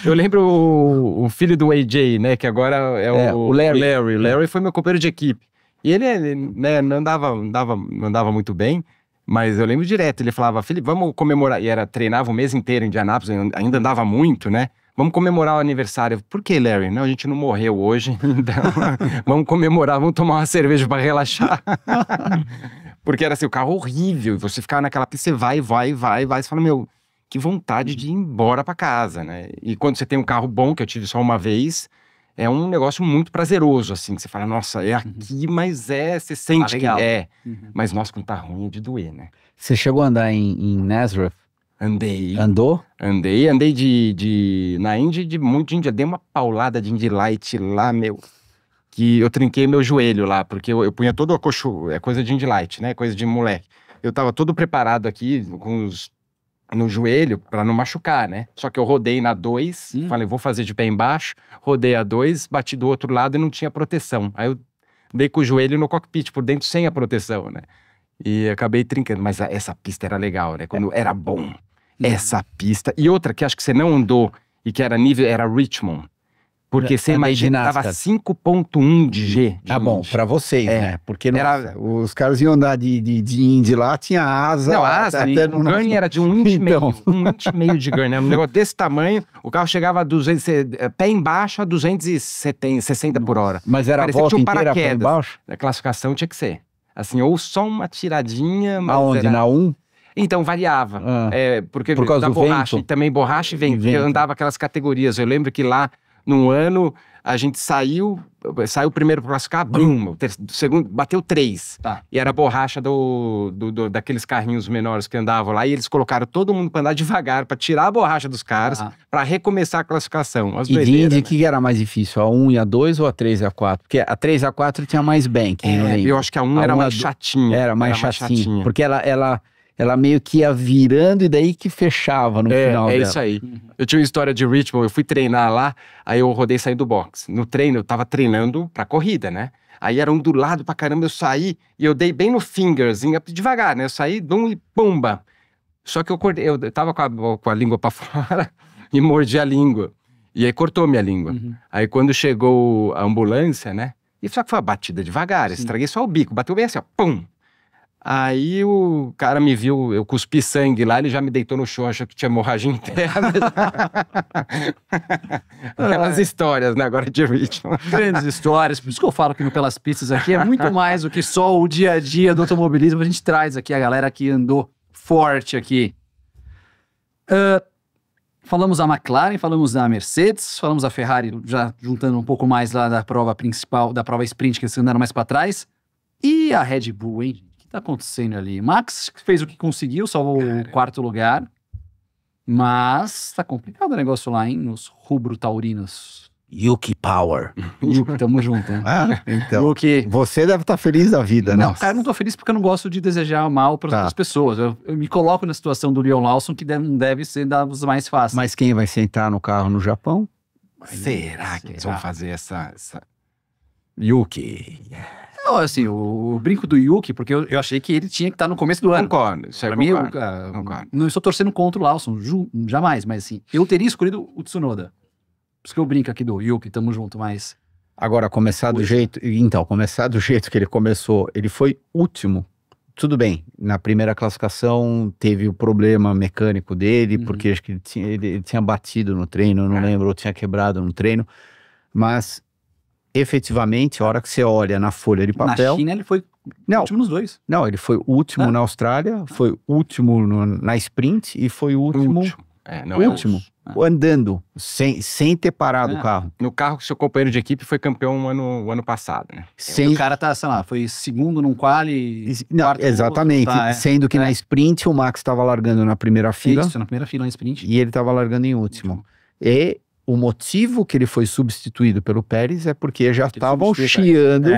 Eu lembro o filho do AJ, né? Que agora é o Larry. O Larry foi meu companheiro de equipe. E ele, né, não andava muito bem, mas eu lembro direto. Ele falava, Felipe, vamos comemorar. E treinava o mês inteiro em Indianápolis, ainda andava muito, né? Vamos comemorar o aniversário. Por que, Larry? Não, a gente não morreu hoje, então vamos comemorar, vamos tomar uma cerveja para relaxar. Porque era assim, o carro horrível, você ficava naquela pista, você vai, você fala, meu, que vontade de ir embora para casa, né? E quando você tem um carro bom, que eu tive só uma vez, é um negócio muito prazeroso, assim, que você fala, nossa, é aqui, mas você sente que é. Mas, nossa, quando tá ruim é de doer, né? Você chegou a andar em Nazareth? Andei. Andou? Andei na Indy, muito de Indy. Dei uma paulada de Indy Light lá, meu. Que eu trinquei meu joelho lá, porque eu punha todo o coxo, é coisa de Indy Light, né? Coisa de moleque. Eu tava todo preparado aqui, no joelho, pra não machucar, né? Só que eu rodei na 2, falei, vou fazer de pé embaixo. Rodei a 2, bati do outro lado e não tinha proteção. Aí eu dei com o joelho no cockpit, por dentro, sem a proteção, né? E acabei trincando. Mas essa pista era legal, né? Quando era bom. Essa pista. E outra que acho que você não andou e que era nível, era Richmond. Porque você imagina, tava 5.1 de G. Tá bom, pra vocês, né? Porque os caras iam andar de Indy lá, tinha asa. Não, asa, o Gurney era de 1,5 inch. Então. 1,5 inch de Gurney. Um negócio desse tamanho, o carro chegava a 200, pé embaixo a 260 por hora. Mas era parecia a volta que tinha inteira pé embaixo? A classificação tinha que ser. Assim, ou só uma tiradinha. Aonde? Na 1? Então, variava. Porque por causa da do borracha, vento? E também borracha e vento. Porque andava aquelas categorias. Eu lembro que lá, num ano, a gente saiu primeiro para classificar, o segundo, bateu 3. Tá. E era a borracha daqueles carrinhos menores que andavam lá, e eles colocaram todo mundo para andar devagar, para tirar a borracha dos caras, para recomeçar a classificação. E de Indy, o que era mais difícil? A 1 e a 2 ou a 3 e a 4? Porque a 3 e a 4 tinha mais bank, eu acho que a 1 era mais chatinha. Era mais chatinha. Porque ela meio que ia virando e daí que fechava no final dela. Isso aí. Eu tinha uma história de Richmond, eu fui treinar lá, aí eu rodei sair do box. No treino, eu tava treinando pra corrida, né? Aí era ondulado pra caramba, eu saí e eu dei bem no fingerzinho, devagar, né? Eu saí, dum e pumba. Só que eu tava com a língua pra fora e mordi a língua. E aí cortou minha língua. Aí quando chegou a ambulância, né? E só que foi uma batida devagar, estraguei só o bico, bateu bem assim, ó, pum! Aí o cara me viu, eu cuspi sangue lá, ele já me deitou no chão, achou que tinha hemorragia interna. Aquelas histórias, né, agora de Richmond. Grandes histórias, por isso que eu falo que no Pelas Pistas aqui é muito mais do que só o dia a dia do automobilismo, a gente traz aqui a galera que andou forte aqui. Falamos da McLaren, falamos da Mercedes, falamos da Ferrari, já juntando um pouco mais lá da prova principal, da prova sprint, que eles andaram mais pra trás. E a Red Bull, hein? O que tá acontecendo ali? Max fez o que conseguiu, salvou o 4º lugar. Mas tá complicado o negócio lá, hein? Nos rubro-taurinos. Yuki Power. Yuki, tamo junto, hein? Então. Yuki. Você deve estar feliz da vida, né? Não, cara, não tô feliz porque eu não gosto de desejar mal para outras pessoas. Eu me coloco na situação do Leon Lawson, que não deve ser das mais fáceis. Mas quem vai sentar no carro no Japão? Será que eles vão fazer essa... Yuki... Não, assim, o brinco do Yuki, porque eu achei que ele tinha que estar no começo do ano. Concordo. Pra mim, não estou torcendo contra o Lawson, jamais, mas assim, eu teria escolhido o Tsunoda. Por isso que eu brinco aqui do Yuki, tamo junto, mas... Agora, começar do jeito que ele começou, ele foi último. Tudo bem, na primeira classificação teve o problema mecânico dele, porque acho que ele tinha batido no treino, não lembro, ou tinha quebrado no treino, mas efetivamente, a hora que você olha na folha de papel... Na China ele foi último nos dois. Não, ele foi último na Austrália, foi último na sprint e foi último... último. Andando, sem ter parado o carro. No carro que seu companheiro de equipe foi campeão o ano passado, né? O cara tá, sei lá, foi segundo num quali... Não, exatamente, sendo que na sprint o Max estava largando na primeira fila. Isso, na primeira fila na sprint. E ele estava largando em último. E o motivo que ele foi substituído pelo Pérez é porque já estavam chiando...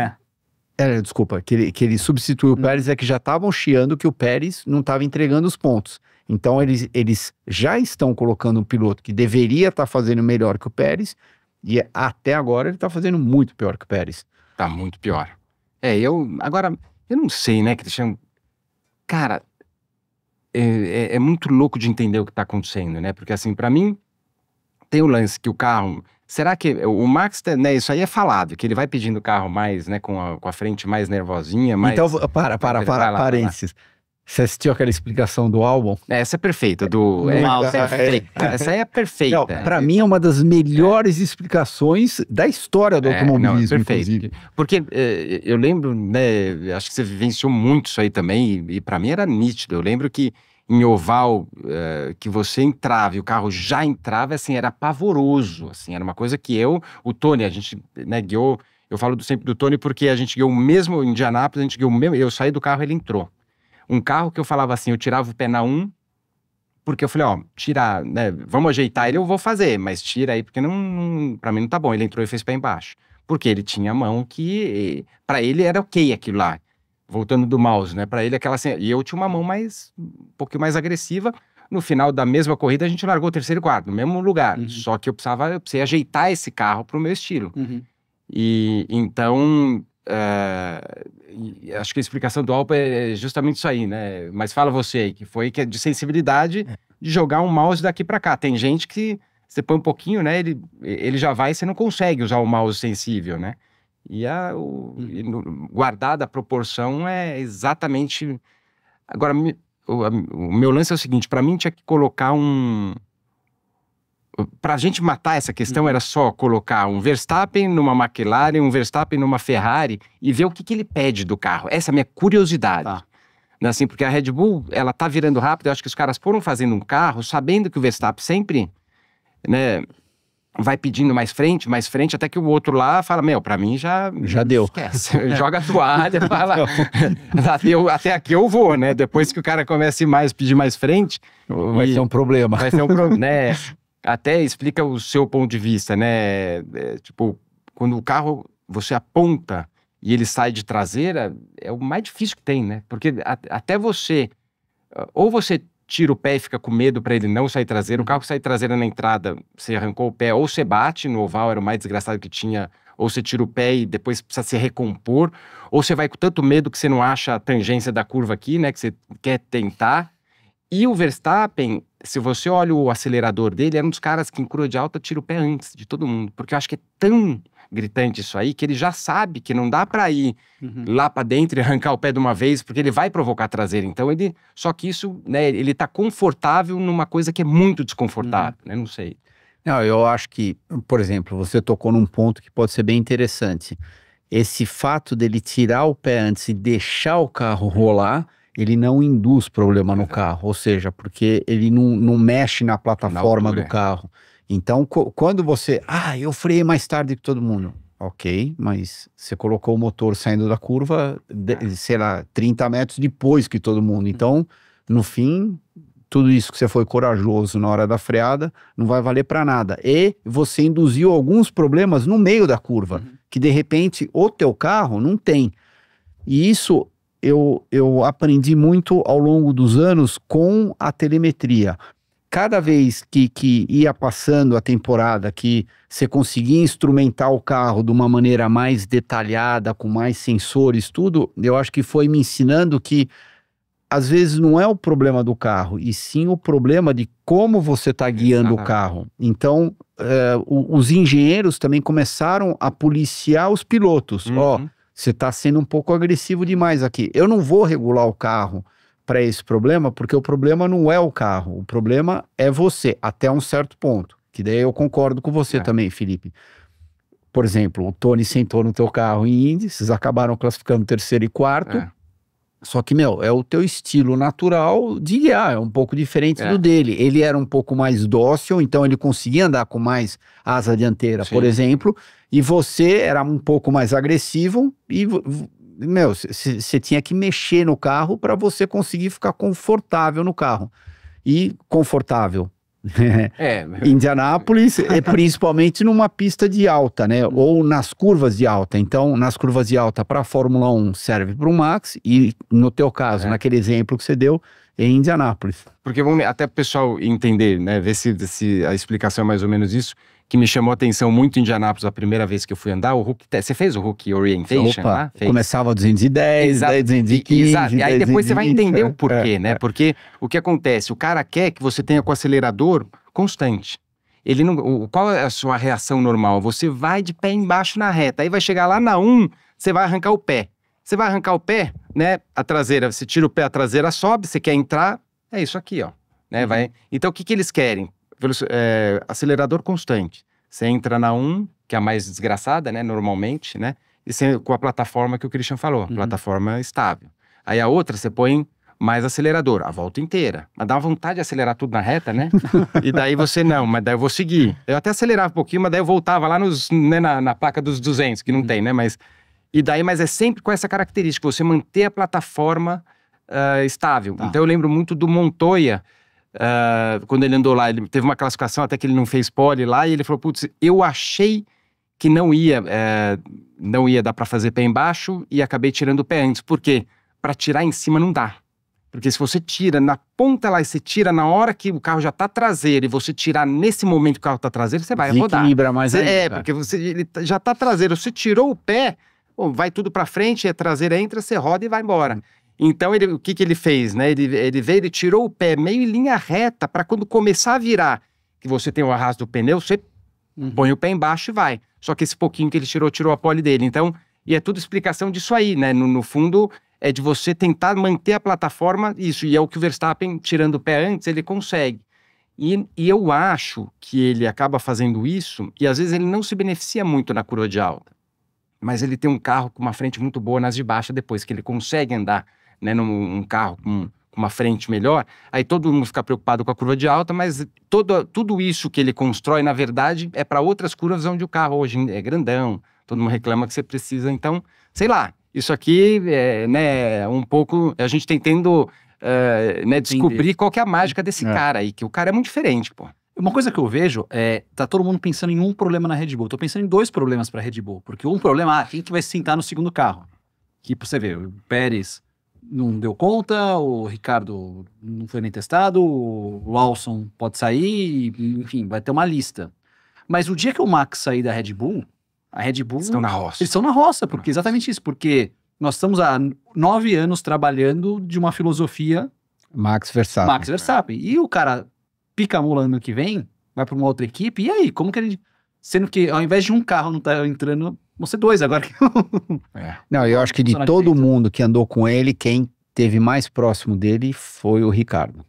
desculpa, que ele substituiu o Pérez é que já estavam chiando que o Pérez não estava entregando os pontos. Então eles já estão colocando um piloto que deveria estar fazendo melhor que o Pérez, e até agora ele está fazendo muito pior que o Pérez. Tá muito pior. Agora, eu não sei, né, Cristiano? Cara, é muito louco de entender o que tá acontecendo, né? Porque assim, pra mim, tem o lance que o carro... Será que o Max, né, isso aí é falado, que ele vai pedindo o carro mais, né, com a frente mais nervosinha, mais... Então, parênteses. Você assistiu aquela explicação do álbum? Essa é perfeita, essa aí é perfeita. Não, pra mim é uma das melhores explicações da história do automobilismo, perfeito. Porque eu lembro, né, acho que você vivenciou muito isso aí também, e pra mim era nítido. Eu lembro que em oval, que você entrava e o carro já entrava, assim, era pavoroso, assim, era uma coisa que o Tony, a gente, né, guiou, eu falo sempre do Tony porque a gente guiou o mesmo em Indianápolis, a gente guiou o mesmo, eu saí do carro, ele entrou. Um carro que eu falava assim, eu tirava o pé na 1, porque eu falei, tirar, né, vamos ajeitar ele, eu vou fazer, mas tira aí, porque pra mim não tá bom. Ele entrou e fez pé embaixo, porque ele tinha a mão que, pra ele era ok aquilo lá, voltando do mouse, né, pra ele aquela assim, e eu tinha uma mão um pouquinho mais agressiva. No final da mesma corrida, a gente largou o terceiro e quarto, no mesmo lugar, só que eu precisei ajeitar esse carro pro meu estilo. E então... acho que a explicação do Alpa é justamente isso aí, né? Mas fala você aí, que foi de sensibilidade de jogar um mouse daqui pra cá. Tem gente que você põe um pouquinho, né? Ele já vai e você não consegue usar o mouse sensível, né? E guardada a proporção é exatamente... Agora, o meu lance é o seguinte, pra mim tinha que colocar pra gente matar essa questão, era só colocar um Verstappen numa McLaren, um Verstappen numa Ferrari e ver o que ele pede do carro. Essa é a minha curiosidade. Tá. Assim, porque a Red Bull, ela tá virando rápido, eu acho que os caras foram fazendo um carro sabendo que o Verstappen sempre, né, vai pedindo mais frente, até que o outro lá fala, pra mim já deu. Esquece, joga a toalha, fala, até aqui eu vou, né? Depois que o cara comece pedir mais frente... Vai ser um problema. Vai ser um problema, né? Até explica o seu ponto de vista, né? Tipo, quando o carro você aponta e ele sai de traseira, é o mais difícil que tem, né? Porque até você... Ou você tira o pé e fica com medo para ele não sair traseiro. O carro que sai traseira na entrada, você arrancou o pé, ou você bate no oval, era o mais desgraçado que tinha, ou você tira o pé e depois precisa se recompor, ou você vai com tanto medo que você não acha a tangência da curva aqui, né? Que você quer tentar. E o Verstappen, se você olha o acelerador dele, era um dos caras que em curva de alta tira o pé antes de todo mundo. Porque eu acho que é tão gritante isso aí, que ele já sabe que não dá pra ir lá pra dentro e arrancar o pé de uma vez, porque ele vai provocar a traseira. Então só que isso, né, ele tá confortável numa coisa que é muito desconfortável, né, não sei. Não, eu acho que, por exemplo, você tocou num ponto que pode ser bem interessante. Esse fato dele tirar o pé antes e deixar o carro rolar, ele não induz problema no carro, ou seja, porque ele não mexe na plataforma do carro. Então, quando você... eu freiei mais tarde que todo mundo. Ok, mas você colocou o motor saindo da curva, sei lá, 30 metros depois que todo mundo. Então, no fim, tudo isso que você foi corajoso na hora da freada, não vai valer para nada. E você induziu alguns problemas no meio da curva, que de repente o teu carro não tem. E isso eu aprendi muito ao longo dos anos com a telemetria. Cada vez que ia passando a temporada, que você conseguia instrumentar o carro de uma maneira mais detalhada, com mais sensores, tudo, eu acho que foi me ensinando que às vezes não é o problema do carro, e sim o problema de como você está guiando o carro. Então, os engenheiros também começaram a policiar os pilotos. Ó, você está sendo um pouco agressivo demais aqui. Eu não vou regular o carro para esse problema, porque o problema não é o carro, o problema é você, até um certo ponto. Que daí eu concordo com você também, Felipe. Por exemplo, o Tony sentou no teu carro em Indy, vocês acabaram classificando terceiro e quarto. Só que, é o teu estilo natural de guiar, é um pouco diferente do dele. Ele era um pouco mais dócil, então ele conseguia andar com mais asa dianteira, por exemplo, e você era um pouco mais agressivo e, você tinha que mexer no carro para você conseguir ficar confortável no carro. E confortável. Indianápolis, principalmente numa pista de alta, né? Ou nas curvas de alta. Então, nas curvas de alta para a Fórmula 1 serve para o Max, e no teu caso, naquele exemplo que você deu, em Indianápolis. Porque até o pessoal entender, né? Ver se a explicação é mais ou menos isso, que me chamou a atenção muito em Indianápolis a primeira vez que eu fui andar. Você fez o Hook Orientation lá? Começava a 210, 215. Exato. E aí depois você vai entender o porquê, né? Porque o que acontece? O cara quer que você tenha com o acelerador constante. Ele não, qual é a sua reação normal? Você vai de pé embaixo na reta, aí vai chegar lá na 1, você vai arrancar o pé. Você vai arrancar o pé, né? A traseira, você tira o pé, a traseira sobe, você quer entrar, é isso aqui, ó. Né? Então o que eles querem? Acelerador constante. Você entra na 1, que é a mais desgraçada, né? Normalmente, né? E você, com a plataforma que o Christian falou, plataforma estável. Aí a outra, você põe mais acelerador, a volta inteira. Mas dá uma vontade de acelerar tudo na reta, né? E daí você, não, mas daí eu vou seguir. Eu até acelerava um pouquinho, mas daí eu voltava lá na placa dos 200, que não tem, né? Mas é sempre com essa característica, você manter a plataforma estável. Então eu lembro muito do Montoya, quando ele andou lá, ele teve uma classificação até que ele não fez pole lá, e ele falou, putz, eu achei que não ia dar para fazer pé embaixo, e acabei tirando o pé antes. Por quê? Para tirar em cima não dá. Porque se você tira na ponta lá e você tira na hora que o carro já tá traseiro, e você tirar nesse momento que o carro tá traseiro, você vai rodar. Equilibra mais ainda. Porque ele já tá traseiro. Você tirou o pé, vai tudo para frente, a traseira entra, você roda e vai embora. Então, o que ele fez, né? Ele tirou o pé meio em linha reta, para quando começar a virar, que você tem o arrasto do pneu, você põe o pé embaixo e vai. Só que esse pouquinho que ele tirou a pole dele. Então, e é tudo explicação disso aí, né? No fundo, é de você tentar manter a plataforma, isso. E é o que o Verstappen, tirando o pé antes, ele consegue. E eu acho que ele acaba fazendo isso, e às vezes ele não se beneficia muito na curva de alta. Mas ele tem um carro com uma frente muito boa nas de baixa, depois que ele consegue andar, né, num carro com uma frente melhor, aí todo mundo fica preocupado com a curva de alta, mas tudo isso que ele constrói, na verdade, é para outras curvas onde o carro hoje é grandão, todo mundo reclama que você precisa. Então, sei lá, isso aqui né, um pouco, a gente tentando né, descobrir qual que é a mágica desse cara aí, que o cara é muito diferente, pô. Uma coisa que eu vejo tá todo mundo pensando em um problema na Red Bull. Tô pensando em 2 problemas pra Red Bull, porque um problema, quem que vai se sentar no segundo carro? Que você vê, o Pérez não deu conta, o Ricardo não foi nem testado, o Lawson pode sair, enfim, vai ter uma lista. Mas o dia que o Max sair da Red Bull, a Red Bull... Estão na roça. Eles estão na roça, porque exatamente isso, porque nós estamos há 9 anos trabalhando de uma filosofia... Max Verstappen. E o cara pica a mula ano que vem, vai para uma outra equipe, e aí, como que ele... Sendo que ao invés de um carro não tá entrando... Vão ser 2 agora. Não, eu acho que de todo mundo que andou com ele, quem teve mais próximo dele foi o Ricardo.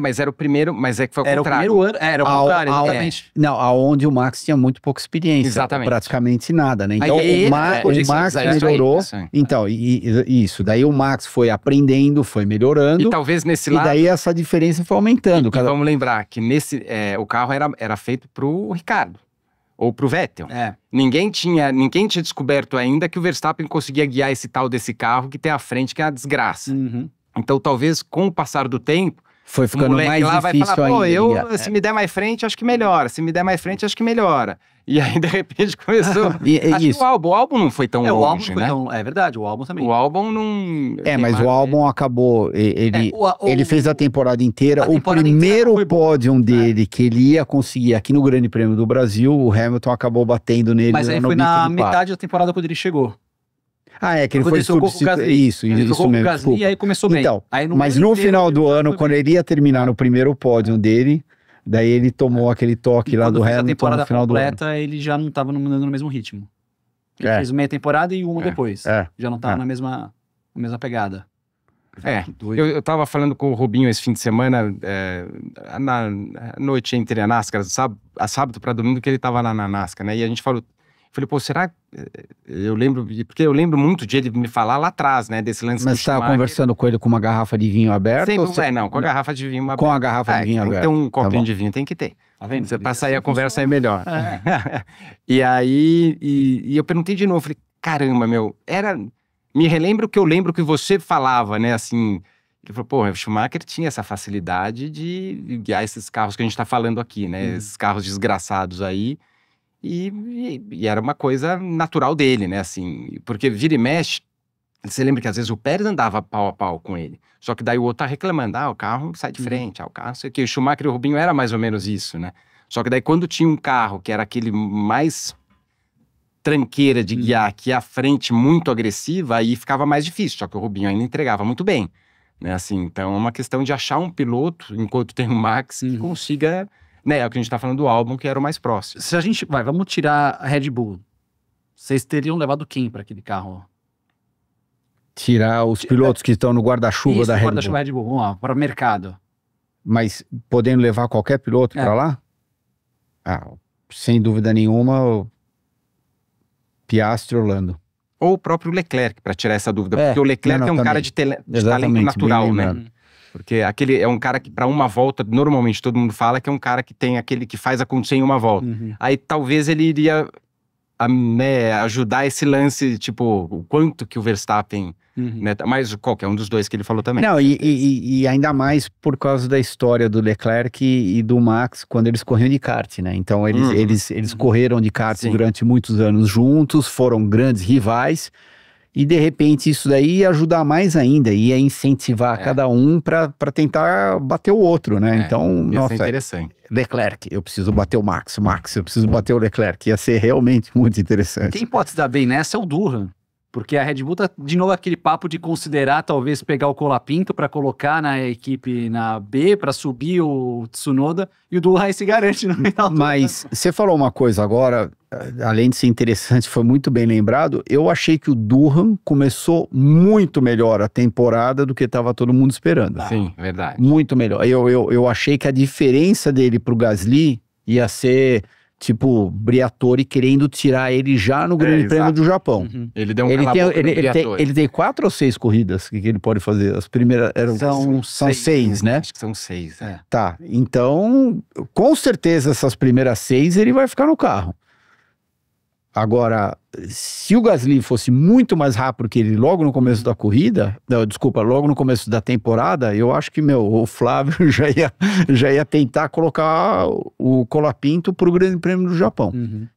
Mas era o primeiro, mas é que foi o contrário. Era o primeiro ano, era o contrário, exatamente. Não, aonde o Max tinha muito pouca experiência. Exatamente. Praticamente nada, né? Então o Max melhorou. Então, isso. Daí o Max foi aprendendo, foi melhorando. E talvez nesse lado... E daí essa diferença foi aumentando. E vamos lembrar que o carro era feito pro Ricardo. Ou pro Vettel. Ninguém tinha descoberto ainda que o Verstappen conseguia guiar esse tal desse carro que tem à frente, que é a desgraça. Então, talvez, com o passar do tempo, foi ficando mais lá difícil vai falar, ainda. Se me der mais frente, acho que melhora. Se me der mais frente, acho que melhora. E aí, de repente, começou... acho que o álbum não foi tão longe, né? É verdade, o álbum também. O álbum não... mas o álbum acabou... Ele fez a temporada inteira. O primeiro pódio dele, que ele ia conseguir aqui no Grande Prêmio do Brasil, o Hamilton acabou batendo nele. Mas aí foi na metade da temporada quando ele chegou. Que ele foi substituído. Isso mesmo. Gasly, e aí começou bem. Então, mas no final do ano, quando ele ia terminar no primeiro pódio dele, daí ele tomou aquele toque lá do Hamilton no final do ano. Ele já não estava no mesmo ritmo. Ele fez meia temporada e uma depois. Já não estava na mesma pegada. Eu tava falando com o Rubinho esse fim de semana, na noite entre a NASCAR, sábado para domingo, que ele tava lá na NASCAR, né? E a gente falei, pô, será? Porque eu lembro muito de ele me falar lá atrás, né? Desse lance. Mas você tava conversando com ele com uma garrafa de vinho aberta? Com a garrafa de vinho aberta. Com a garrafa de vinho aberta. Tem um copinho de vinho, tem que ter. Tá vendo? Você passar aí a conversa é melhor. E aí, eu perguntei de novo, falei, caramba, me relembra o que eu lembro que você falava, né, assim... Ele falou, pô, o Schumacher tinha essa facilidade de guiar esses carros que a gente tá falando aqui, né, esses carros desgraçados aí, e era uma coisa natural dele, né, assim, porque vira e mexe, você lembra que às vezes o Pérez andava pau a pau com ele, só que daí o outro tá reclamando, o carro sai de frente, o carro não sei o quê, o Schumacher e o Rubinho era mais ou menos isso, né, só que daí quando tinha um carro que era aquele mais... tranqueira de guiar, que a frente muito agressiva, aí ficava mais difícil, só que o Rubinho ainda entregava muito bem, né, assim, então é uma questão de achar um piloto, enquanto tem o Max, que consiga, né, é o que a gente tá falando do álbum, que era o mais próximo. Se a gente, vamos tirar a Red Bull, vocês teriam levado quem para aquele carro? Tirar os pilotos que estão no guarda-chuva da Red Bull. Guarda-chuva Red Bull, vamos lá, para o mercado. Mas podendo levar qualquer piloto para lá? Sem dúvida nenhuma... Piastri, Orlando. Ou o próprio Leclerc, para tirar essa dúvida. Porque o Leclerc é um cara de talento natural, né? Porque aquele é um cara que, para uma volta, normalmente todo mundo fala que é um cara que tem aquele que faz acontecer em uma volta. Aí talvez ele iria ajudar esse lance, tipo, o quanto que o Verstappen... Né, mas qualquer um dos dois que ele falou também. Não, e ainda mais por causa da história do Leclerc e do Max quando eles corriam de kart, né? Então eles correram de kart durante muitos anos juntos, foram grandes rivais e de repente isso daí ia ajudar mais ainda, ia incentivar cada um para tentar bater o outro, né? Então, nossa, é interessante. Leclerc, eu preciso bater o Max, eu preciso bater o Leclerc, ia ser realmente muito interessante. Quem pode se dar bem nessa é o Durham. Porque a Red Bull tá de novo aquele papo de considerar talvez pegar o Colapinto para colocar na equipe na B, para subir o Tsunoda, e o Durham se garante no final. Mas você falou uma coisa agora, além de ser interessante, foi muito bem lembrado, eu achei que o Durham começou muito melhor a temporada do que estava todo mundo esperando. Sim, verdade. Muito melhor. Eu achei que a diferença dele pro Gasly ia ser... tipo, Briatore querendo tirar ele já no Grande Prêmio do Japão. Ele deu um ele tem 4 ou 6 corridas que ele pode fazer. As primeiras são 6, né? Acho que são 6, Tá, então, com certeza essas primeiras 6 ele vai ficar no carro. Agora, se o Gasly fosse muito mais rápido que ele logo no começo da corrida, logo no começo da temporada, eu acho que, o Flávio já ia tentar colocar o Colapinto pro Grande Prêmio do Japão,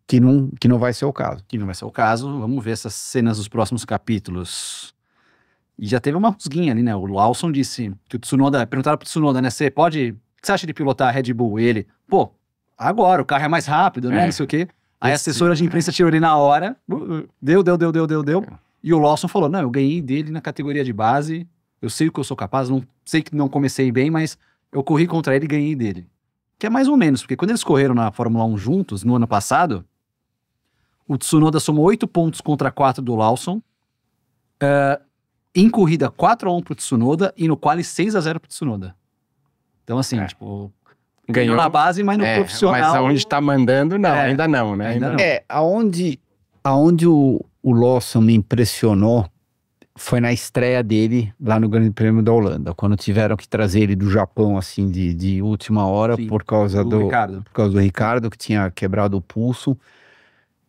que não vai ser o caso. Que não vai ser o caso, vamos ver essas cenas dos próximos capítulos. E já teve uma rusguinha ali, né? O Lawson disse que o Tsunoda, perguntaram pro Tsunoda, né? O que você acha de pilotar a Red Bull? E ele, agora, o carro é mais rápido, né? Não sei o quê. Aí a assessora de imprensa tirou ele na hora, deu. E o Lawson falou, não, eu ganhei dele na categoria de base, eu sei o que eu sou capaz, não sei que não comecei bem, mas eu corri contra ele e ganhei dele. Que é mais ou menos, porque quando eles correram na Fórmula 1 juntos, no ano passado, o Tsunoda somou 8 pontos contra 4 do Lawson, em corrida 4-1 pro Tsunoda e no quali 6-0 pro Tsunoda. Então assim, ganhou na base, mas no profissional... Mas aonde tá mandando, ainda não, né? Ainda não. Aonde o Lawson me impressionou foi na estreia dele lá no Grande Prêmio da Holanda, quando tiveram que trazer ele do Japão, assim, de última hora, por causa do Ricardo, que tinha quebrado o pulso.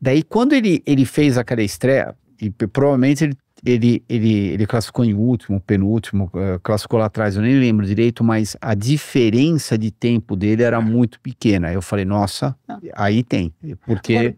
Daí, quando ele fez aquela estreia, e provavelmente ele classificou em último, penúltimo, classificou lá atrás, eu nem lembro direito, mas a diferença de tempo dele era muito pequena. Eu falei, nossa, aí tem, porque...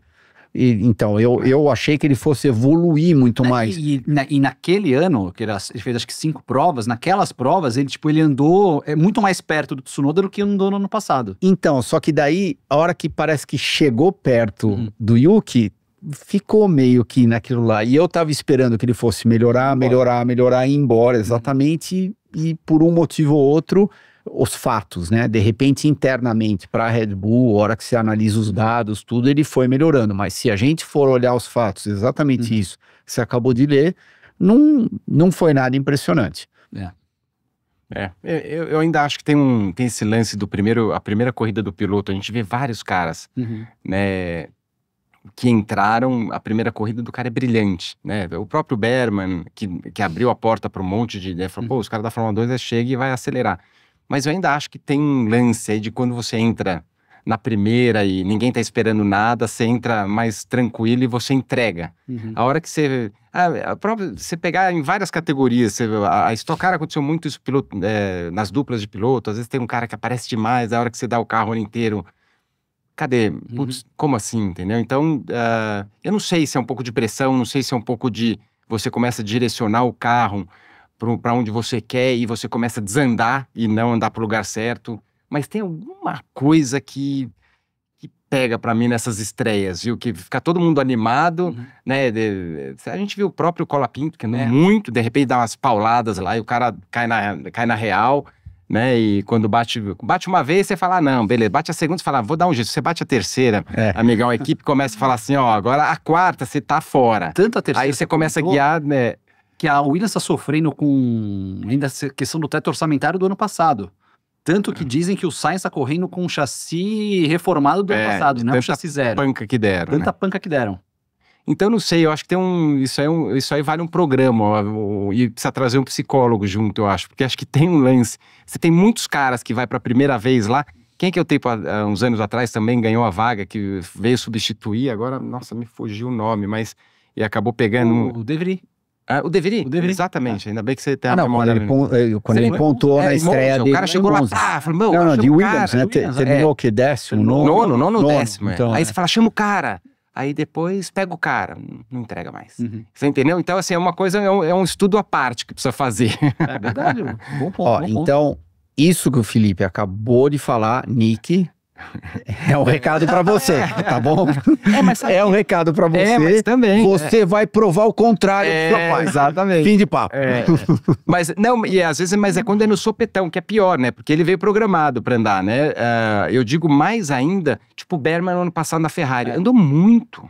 Então, eu achei que ele fosse evoluir muito mais. E naquele ano, que ele fez acho que 5 provas, naquelas provas, ele andou muito mais perto do Tsunoda do que andou no ano passado. Então, só que daí, a hora que parece que chegou perto do Yuki, ficou meio que naquilo lá. E eu tava esperando que ele fosse melhorar e ir embora, exatamente. E por um motivo ou outro, os fatos, né? De repente, internamente, para a Red Bull, a hora que você analisa os dados, tudo, ele foi melhorando. Mas se a gente for olhar os fatos, exatamente isso que você acabou de ler, não foi nada impressionante. Eu ainda acho que tem esse lance a primeira corrida do piloto. A gente vê vários caras, né, que entraram, a primeira corrida do cara é brilhante, né? O próprio Berman, que abriu a porta para um monte de... Né, falou, pô, os caras da Fórmula 2 chegam e vai acelerar. Mas eu ainda acho que tem um lance aí de quando você entra na primeira e ninguém tá esperando nada, você entra mais tranquilo e você entrega. A hora que você... você pegar em várias categorias, a Stock Car aconteceu muito isso nas duplas de piloto, às vezes tem um cara que aparece demais, a hora que você dá o carro inteiro, cadê? Putz, como assim, entendeu? Então, eu não sei se é um pouco de pressão, não sei se é um pouco de... Você começa a direcionar o carro para onde você quer e você começa a desandar e não andar para o lugar certo. Mas tem alguma coisa que pega para mim nessas estreias, viu? Que fica todo mundo animado, né? A gente viu o próprio Colapinto, que andou muito, de repente dá umas pauladas lá e o cara cai na real, né? E quando bate uma vez, você fala, não, beleza. Bate a segunda, você fala, vou dar um jeito. Você bate a terceira, amigão, a equipe começa a falar assim, ó, agora a quarta, você tá fora. Tanto a terceira. Aí você começa a guiar, né? Que a Williams está sofrendo com ainda a questão do teto orçamentário do ano passado. Tanto que dizem que o Sainz está correndo com um chassi reformado do ano passado, não é um chassi zero. Panca que deram, Tanta panca que deram. Então, não sei, eu acho que tem isso aí vale um programa, e precisa trazer um psicólogo junto, eu acho, porque acho que tem um lance. Você tem muitos caras que vai para a primeira vez lá. Quem que eu tenho há uns anos atrás também ganhou a vaga, que veio substituir, agora, nossa, me fugiu o nome, mas... E acabou pegando... O De Vries. O De Vries, exatamente. Ainda bem que você tem a memória. Quando ele pontuou na estreia dele. O cara chegou lá, falou, não, de Williams, né? Terminou o que? Décimo? Nono, décimo. Então, aí você fala, chama o cara. Aí depois pega o cara, não entrega mais. Você entendeu? Então, assim, é uma coisa, é um estudo à parte que precisa fazer. É verdade, bom ponto. Então, isso que o Felipe acabou de falar, Nick... É um recado pra você, tá bom? É um recado pra você. Mas também. Você vai provar o contrário do seu pai. Exatamente. Fim de papo. Mas, não, e às vezes é quando é no sopetão, que é pior, né? Porque ele veio programado pra andar, né? Eu digo mais ainda, tipo o Berman no ano passado na Ferrari. Andou muito,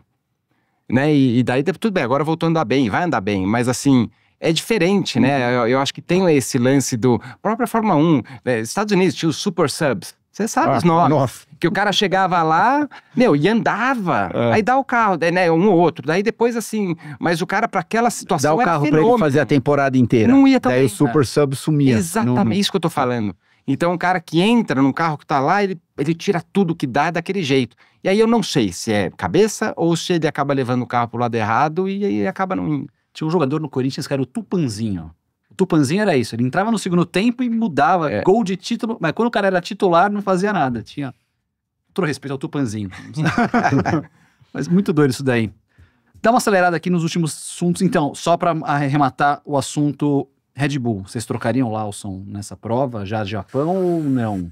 né? E daí, tudo bem, agora voltou a andar bem, vai andar bem. Mas assim... É diferente, né? Eu acho que tem esse lance do... própria Fórmula 1, Estados Unidos tinha os Super Subs. Você sabe os nomes. Nossa. Que o cara chegava lá, e andava. Aí dá o carro, né? Um ou outro. Daí depois, assim... Mas o cara, para aquela situação, dá o carro pra ele fazer a temporada inteira. Não ia tão bem. Daí o Super Sub sumia. Exatamente, isso que eu tô falando. Então, um cara que entra num carro que tá lá, ele tira tudo que dá daquele jeito. E aí eu não sei se é cabeça ou se ele acaba levando o carro pro lado errado e aí acaba não indo. Tinha um jogador no Corinthians que era o Tupanzinho. O Tupanzinho era isso, ele entrava no segundo tempo e mudava, gol de título, mas quando o cara era titular não fazia nada, tinha todo respeito ao Tupanzinho. Mas muito doido isso daí. Dá uma acelerada aqui nos últimos assuntos, então, só para arrematar o assunto Red Bull. Vocês trocariam o Lawson nessa prova, já de Japão ou não?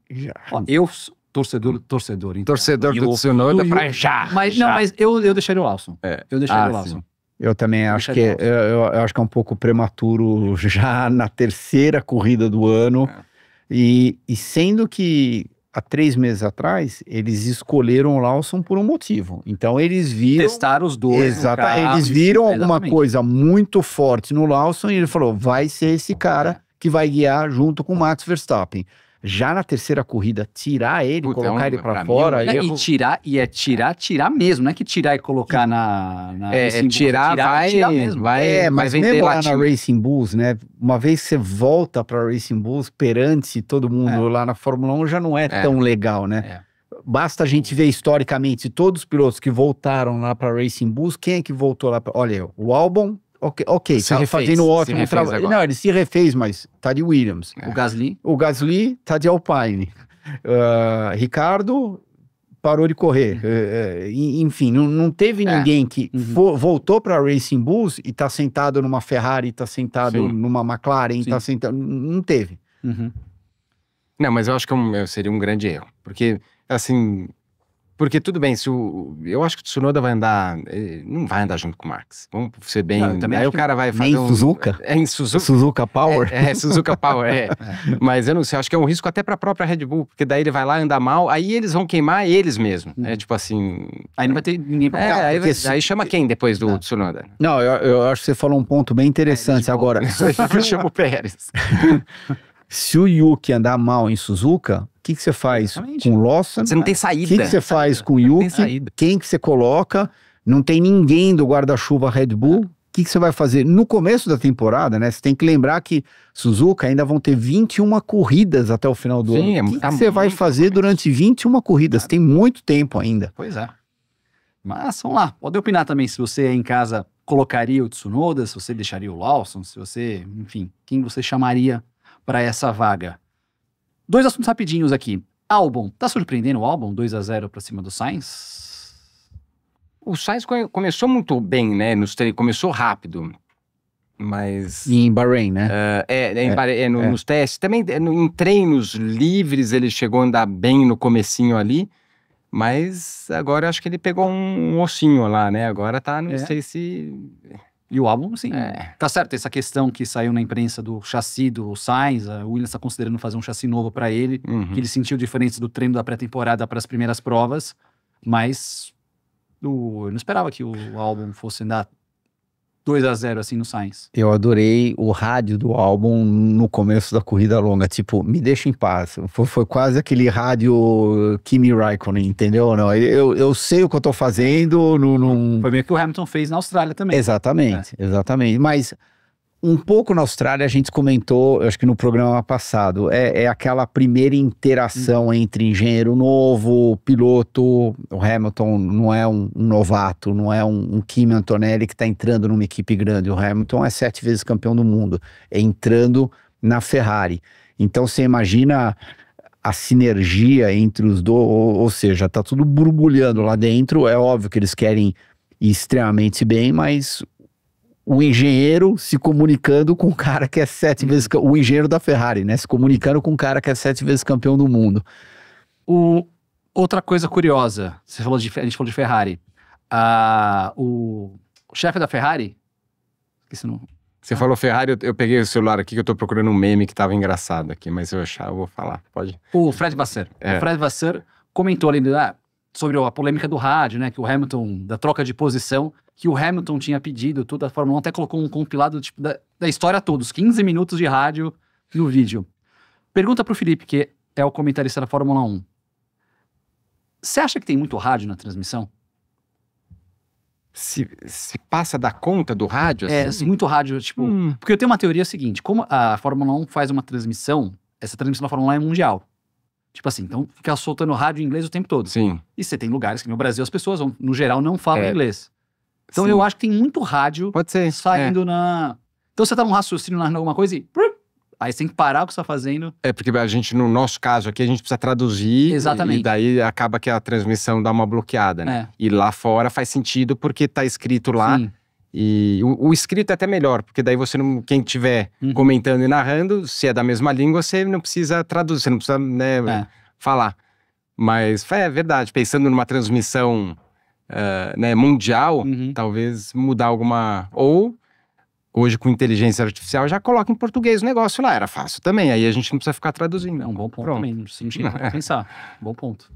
Já. Ó, eu... Torcedor, então. Torcedor do Tsunoda pra já. Mas eu deixaria o Lawson. Eu deixaria o Lawson. Sim. Eu também acho que eu acho que é um pouco prematuro já na terceira corrida do ano. E sendo que há 3 meses atrás, eles escolheram o Lawson por um motivo. Então eles viram... Testaram os dois. Exatamente. Eles viram alguma coisa muito forte no Lawson e ele falou, vai ser esse cara que vai guiar junto com o Max Verstappen. Já na terceira corrida, tirar ele, colocar ele pra fora... E tirar mesmo, não é que tirar e colocar na tirar mesmo. Mas mesmo lá na Racing Bulls, né? Uma vez que você volta pra Racing Bulls, perante todo mundo lá na Fórmula 1, já não é tão legal, né? Basta a gente ver historicamente todos os pilotos que voltaram lá pra Racing Bulls, quem é que voltou lá? Olha, o Albon... Ok, tá fazendo um ótimo trabalho. Não, ele se refez, mas tá de Williams. O Gasly tá de Alpine. Ricardo parou de correr. Enfim, não teve ninguém que voltou para Racing Bulls e tá sentado numa Ferrari, tá sentado numa McLaren, tá sentado... Não teve. Não, mas eu acho que seria um grande erro. Porque, assim... Porque tudo bem, eu acho que o Tsunoda vai andar, não vai andar junto com o Max. Vamos ser bem. Não, aí o cara vai fazer nem Suzuka? Em Suzuka. Suzuka Power? Suzuka Power, Mas eu não sei, acho que é um risco até pra própria Red Bull, porque daí ele vai lá andar mal, aí eles vão queimar eles mesmos. É tipo assim. Aí não vai ter ninguém pra pegar. Aí chama quem depois do Tsunoda? Não, eu acho que você falou um ponto bem interessante agora. Chama o Pérez. Se o Yuki andar mal em Suzuka, o que você faz com o Lawson? Você não tem O saída. que você faz com o Yuki? Quem que você coloca? Não tem ninguém do guarda-chuva Red Bull. O que você vai fazer? No começo da temporada, né? Você tem que lembrar que Suzuka ainda vão ter 21 corridas até o final do ano. O que você vai fazer durante 21 corridas? Tem muito tempo ainda. Pois é. Mas vamos lá, pode opinar também se você em casa colocaria o Tsunoda, se você deixaria o Lawson, se você, enfim, quem você chamaria para essa vaga. 2 assuntos rapidinhos aqui. Albon, tá surpreendendo o Albon? 2-0 para cima do Sainz? O Sainz começou muito bem, né? Começou rápido, mas... Em Bahrein, né? Nos testes. Também em treinos livres ele chegou a andar bem no comecinho ali, mas agora acho que ele pegou um ossinho lá, né? Agora tá, não sei se... E o Albon, sim. Tá certo, essa questão que saiu na imprensa do chassi do Sainz, a Williams está considerando fazer um chassi novo para ele, que ele sentiu diferença do treino da pré-temporada para as primeiras provas, mas eu não esperava que o Albon fosse andar 2-0 assim no Sainz. Eu adorei o rádio do Albon no começo da corrida longa, tipo, me deixa em paz. Foi quase aquele rádio Kimi Raikkonen, entendeu? Não, eu sei o que eu tô fazendo. Foi meio que o Hamilton fez na Austrália também. Exatamente. Mas um pouco na Austrália a gente comentou, eu acho que no programa passado, é aquela primeira interação entre engenheiro novo, piloto. O Hamilton não é um novato, não é um Kimi Antonelli que está entrando numa equipe grande. O Hamilton é 7 vezes campeão do mundo, entrando na Ferrari. Então você imagina a sinergia entre os dois, ou seja, tá tudo borbulhando lá dentro. É óbvio que eles querem ir extremamente bem, mas o engenheiro se comunicando com o cara que é 7 vezes... O engenheiro da Ferrari, né? Se comunicando com o cara que é 7 vezes campeão do mundo. Outra coisa curiosa, a gente falou de Ferrari. O chefe da Ferrari... Esqueci o nome. Você falou Ferrari, eu peguei o celular aqui que eu tô procurando um meme que tava engraçado aqui, mas se eu achar eu vou falar, pode? O Fred Vasseur. O Fred Vasseur comentou ali sobre a polêmica do rádio, né? Que o Hamilton, da troca de posição, que o Hamilton tinha pedido, toda a Fórmula 1 até colocou um compilado tipo, da história toda, os 15 minutos de rádio no vídeo. Pergunta pro Felipe, que é o comentarista da Fórmula 1. Você acha que tem muito rádio na transmissão? Se passa da conta do rádio? Assim? Muito rádio, tipo... Porque eu tenho uma teoria seguinte, como a Fórmula 1 faz uma transmissão, essa transmissão da Fórmula 1 é mundial. Tipo assim, então fica soltando rádio em inglês o tempo todo. Sim. E você tem lugares que no Brasil as pessoas, no geral, não falam inglês. Então eu acho que tem muito rádio saindo na... Então você tá num raciocínio narrando alguma coisa e... Aí você tem que parar o que você tá fazendo. Porque a gente, no nosso caso aqui, a gente precisa traduzir. Exatamente. E daí acaba que a transmissão dá uma bloqueada, né? E lá fora faz sentido porque tá escrito lá. Sim. E o escrito é até melhor, porque daí você não... Quem estiver comentando e narrando, se é da mesma língua, você não precisa traduzir, você não precisa falar. Mas é verdade, pensando numa transmissão mundial, talvez mudar alguma... Ou... Hoje, com inteligência artificial, já coloca em português o negócio lá. Era fácil também. Aí a gente não precisa ficar traduzindo. É um bom ponto também. Não tinha pra pensar. Bom ponto.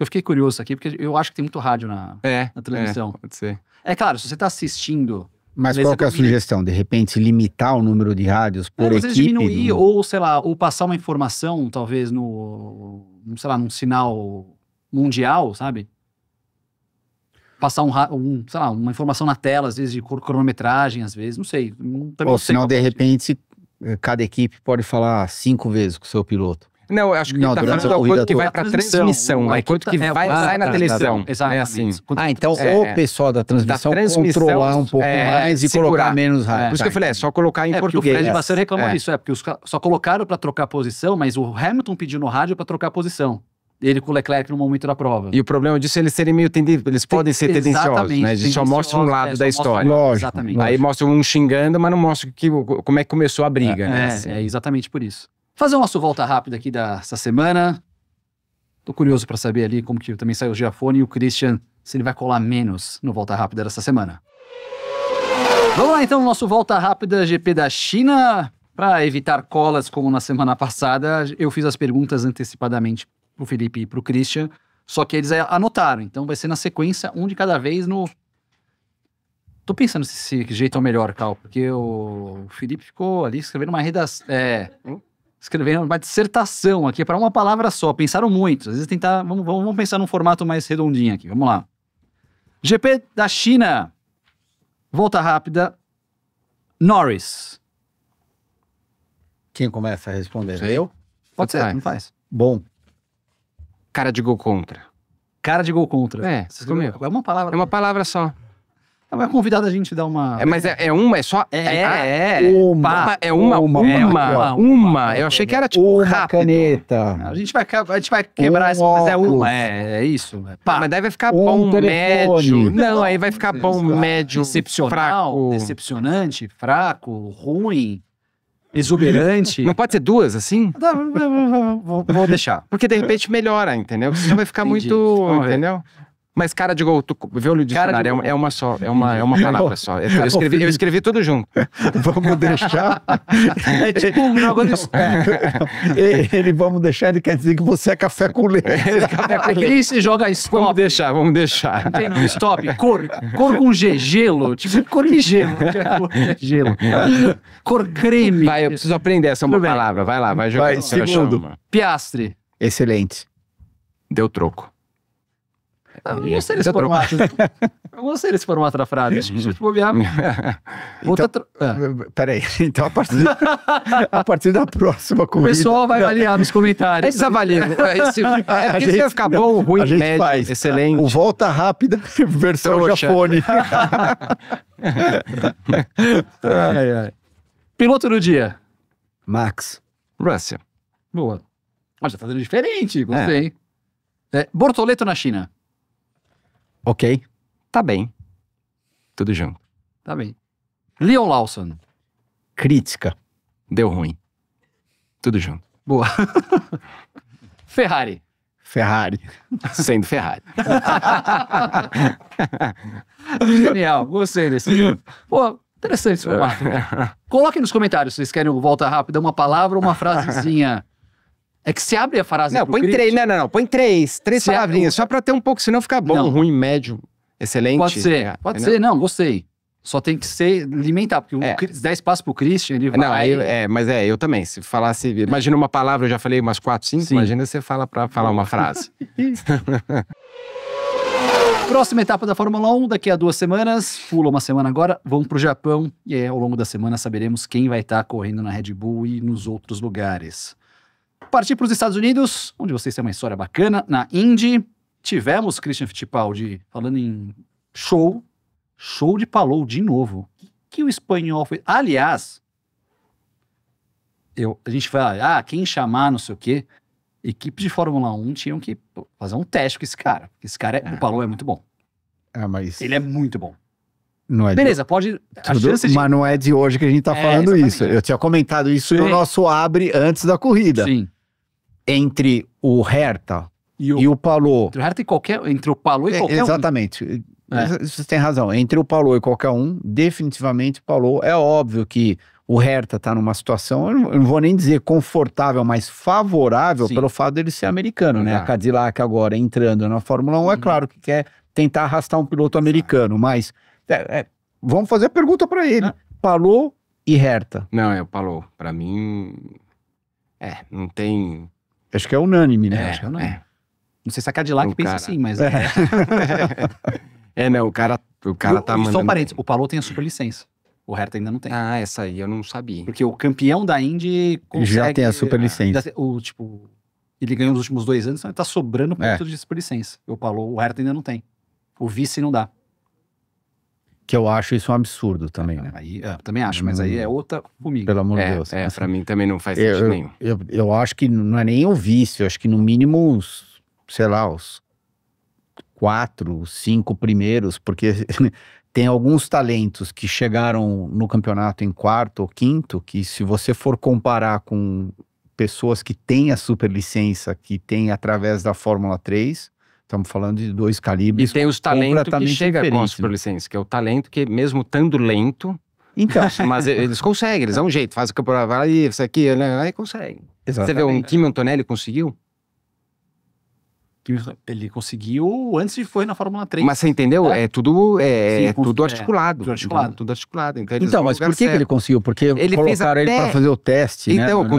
Eu fiquei curioso aqui, porque eu acho que tem muito rádio na transmissão. Pode ser. É claro, se você tá assistindo... Mas qual que é a sugestão? De repente, limitar o número de rádios por equipe? Você diminuir, ou sei lá, ou passar uma informação, talvez, num sinal mundial, sabe? Passar uma informação na tela, às vezes de cronometragem, às vezes, não sei. Ou senão, de repente, cada equipe pode falar 5 vezes com o seu piloto. Não, eu acho que tá falando do quanto que vai pra transmissão, quanto que sai na televisão. Exato. Assim. Então o pessoal da transmissão controlar um pouco mais e colocar menos rádio. Por isso que eu falei, só colocar em português. O Fred Vasseur reclamou disso, porque só colocaram pra trocar posição, mas o Hamilton pediu no rádio pra trocar posição. Ele com o Leclerc no momento da prova. E o problema disso é eles serem meio eles podem ser tendenciosos, né? A gente só mostra um lado da história. Lógico. Aí mostra um xingando, mas não mostra como é que começou a briga. É exatamente por isso. Fazer uma volta rápida aqui dessa semana. Tô curioso para saber ali como que também saiu o Giafone e o Christian, se ele vai colar menos no Volta Rápida dessa semana. Vamos lá então no nosso Volta Rápida GP da China. Para evitar colas como na semana passada, eu fiz as perguntas antecipadamente pro Felipe e pro Christian, só que eles anotaram, então vai ser na sequência, um de cada vez no... Tô pensando se esse jeito é o melhor, Cal, porque o Felipe ficou ali escrevendo uma redação, escrevendo uma dissertação aqui para uma palavra só, pensaram muito, às vezes tentar, vamos pensar num formato mais redondinho aqui, vamos lá. GP da China, Volta Rápida, Norris. Quem começa a responder? Sei. Eu? Pode ser, Vai. não faz. Bom. Cara de gol contra. Cara de gol contra. É, Você escreveu? É uma palavra. É uma palavra só. Vai convidar a gente a dar uma... Mas é uma, é só... Uma. É uma. Eu achei que era tipo Uma rápido. caneta. A gente vai quebrar essa, mas é uma. É isso. Pá. Mas daí vai ficar Um bom, telefone. médio. Não, aí vai ficar bom, médio, Excepcional, fraco. decepcionante, fraco, ruim, exuberante. Não pode ser duas, assim? Vou deixar. Porque de repente melhora, entendeu? Senão vai ficar Entendi. muito, Vamos ver. entendeu? Mas cara de gol, tu viu no dicionário, Cara de gol. é uma só, é uma palavra só. Eu escrevi tudo junto. Vamos deixar. É tipo um negócio de... Vamos deixar, ele quer dizer que você é café com leite. Aquele se joga stop. Vamos deixar. Tem no stop. Cor com gelo. Tipo cor de gelo. Cor de gelo. Cor creme. Vai, eu preciso aprender essa uma Tudo bem. palavra. Vai lá, vai jogar. Vai, segundo. Piastre. Excelente. Deu troco. Eu gostei desse formato. Eu gostei desse formato da frase. Acho que se bobear. Peraí, então a partir da próxima O corrida... pessoal vai avaliar nos comentários. Esses avaliam. A Porque gente- se vai ficar bom, ruim, a gente médio, faz excelente. o Volta Rápida, versão Trouxa. Giafone. Piloto do dia. Max. Russell. Boa. Ó, já tá fazendo diferente. Gostei. Bortoleto na China. Ok. Tá bem. Tudo junto. Tá bem. Leon Lawson. Crítica. Deu ruim. Tudo junto. Boa. Ferrari. Ferrari. Sendo Ferrari. Genial. Gostei desse. Pô, interessante esse formato. Coloquem nos comentários se vocês querem o Volta Rápida, uma palavra ou uma frasezinha. É que se abre a frase Não, pro põe crítico, três. Não. Põe três. Três Se é- palavrinhas. Só pra ter um pouco, senão fica bom, Não. ruim, médio, excelente. Pode ser. É, Pode entendeu? ser. Não, gostei. Só tem que ser alimentar, porque se der espaço pro Christian, ele vai... Não, mas eu também. Se falasse. Imagina uma palavra, eu já falei umas 4, 5. Sim. Imagina você fala pra falar uma frase. Próxima etapa da Fórmula 1, daqui a 2 semanas. Pula uma semana agora, vamos pro Japão. E aí, ao longo da semana, saberemos quem vai estar correndo na Red Bull e nos outros lugares. Partir para os Estados Unidos, onde vocês têm uma história bacana. Na Indy, tivemos Christian Fittipaldi falando em show de Palou de novo. O que o espanhol fez? Aliás, a gente fala, quem chamar, não sei o quê. Equipes de Fórmula 1 tinham que fazer um teste com esse cara. O Palou é muito bom. Mas Ele é muito bom. não é Beleza, pode... A chance de... mas não é de hoje que a gente tá falando exatamente. isso. Eu tinha comentado isso no Sim. nosso abre antes da corrida. Sim. Entre o Herta E e o Palou. Entre o Palou e qualquer um. Exatamente. Você tem razão. Entre o Palou e qualquer um, definitivamente o Palou. É óbvio que o Herta tá numa situação, eu não vou nem dizer confortável, mas favorável. Sim. Pelo fato dele ser americano, né? A Exato. Cadillac agora entrando na Fórmula 1, é claro que quer tentar arrastar um piloto americano, mas vamos fazer a pergunta para ele. Palou e Herta. Não, o Palou. Pra mim. Não tem. Acho que é unânime, né? Acho que é unânime. Não sei se a Cadillac O pensa cara. assim, mas... Não, o cara tá mandando. Só um parênteses, o Palou tem a superlicença. O Herta ainda não tem. Ah, essa aí eu não sabia. Porque o campeão da Indy consegue... Já tem a superlicença. Ele ganhou nos últimos 2 anos, então tá sobrando ponto de superlicença. O Herta ainda não tem. O vice não dá. Que eu acho isso um absurdo também, né? Aí, também acho, mas aí é outra comigo. Pelo amor de Deus. Assim, Pra mim também não faz sentido nenhum. eu acho que não é nem o vício, eu acho que no mínimo os 4, 5 primeiros, porque tem alguns talentos que chegaram no campeonato em quarto ou quinto, que se você for comparar com pessoas que têm a superlicença, que têm através da Fórmula 3. Estamos falando de 2 calibres. E tem os talentos que chegam com a né? superlicença, que é o talento que, mesmo estando lento, então, mas eles conseguem, eles dão um jeito, faz o campeonato, vai ali, isso aqui, né? Aí conseguem. Você vê, o Kimi Antonelli conseguiu? Ele conseguiu antes de foi na Fórmula 3. Mas você entendeu? É tudo, Sim, tudo articulado. tudo articulado. Tudo articulado. Então, mas por que ele conseguiu? Porque ele colocaram ele para fazer o teste, né? Então, com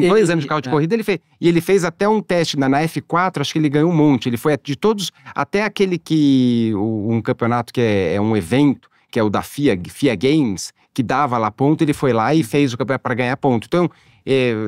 2 anos de carro de corrida, ele fez até um teste na F4, acho que ele ganhou um monte. Ele foi de todos, até aquele que, um campeonato que é um evento, que é o da FIA Games, que dava lá ponto, ele foi lá e fez o campeonato para ganhar ponto. Então,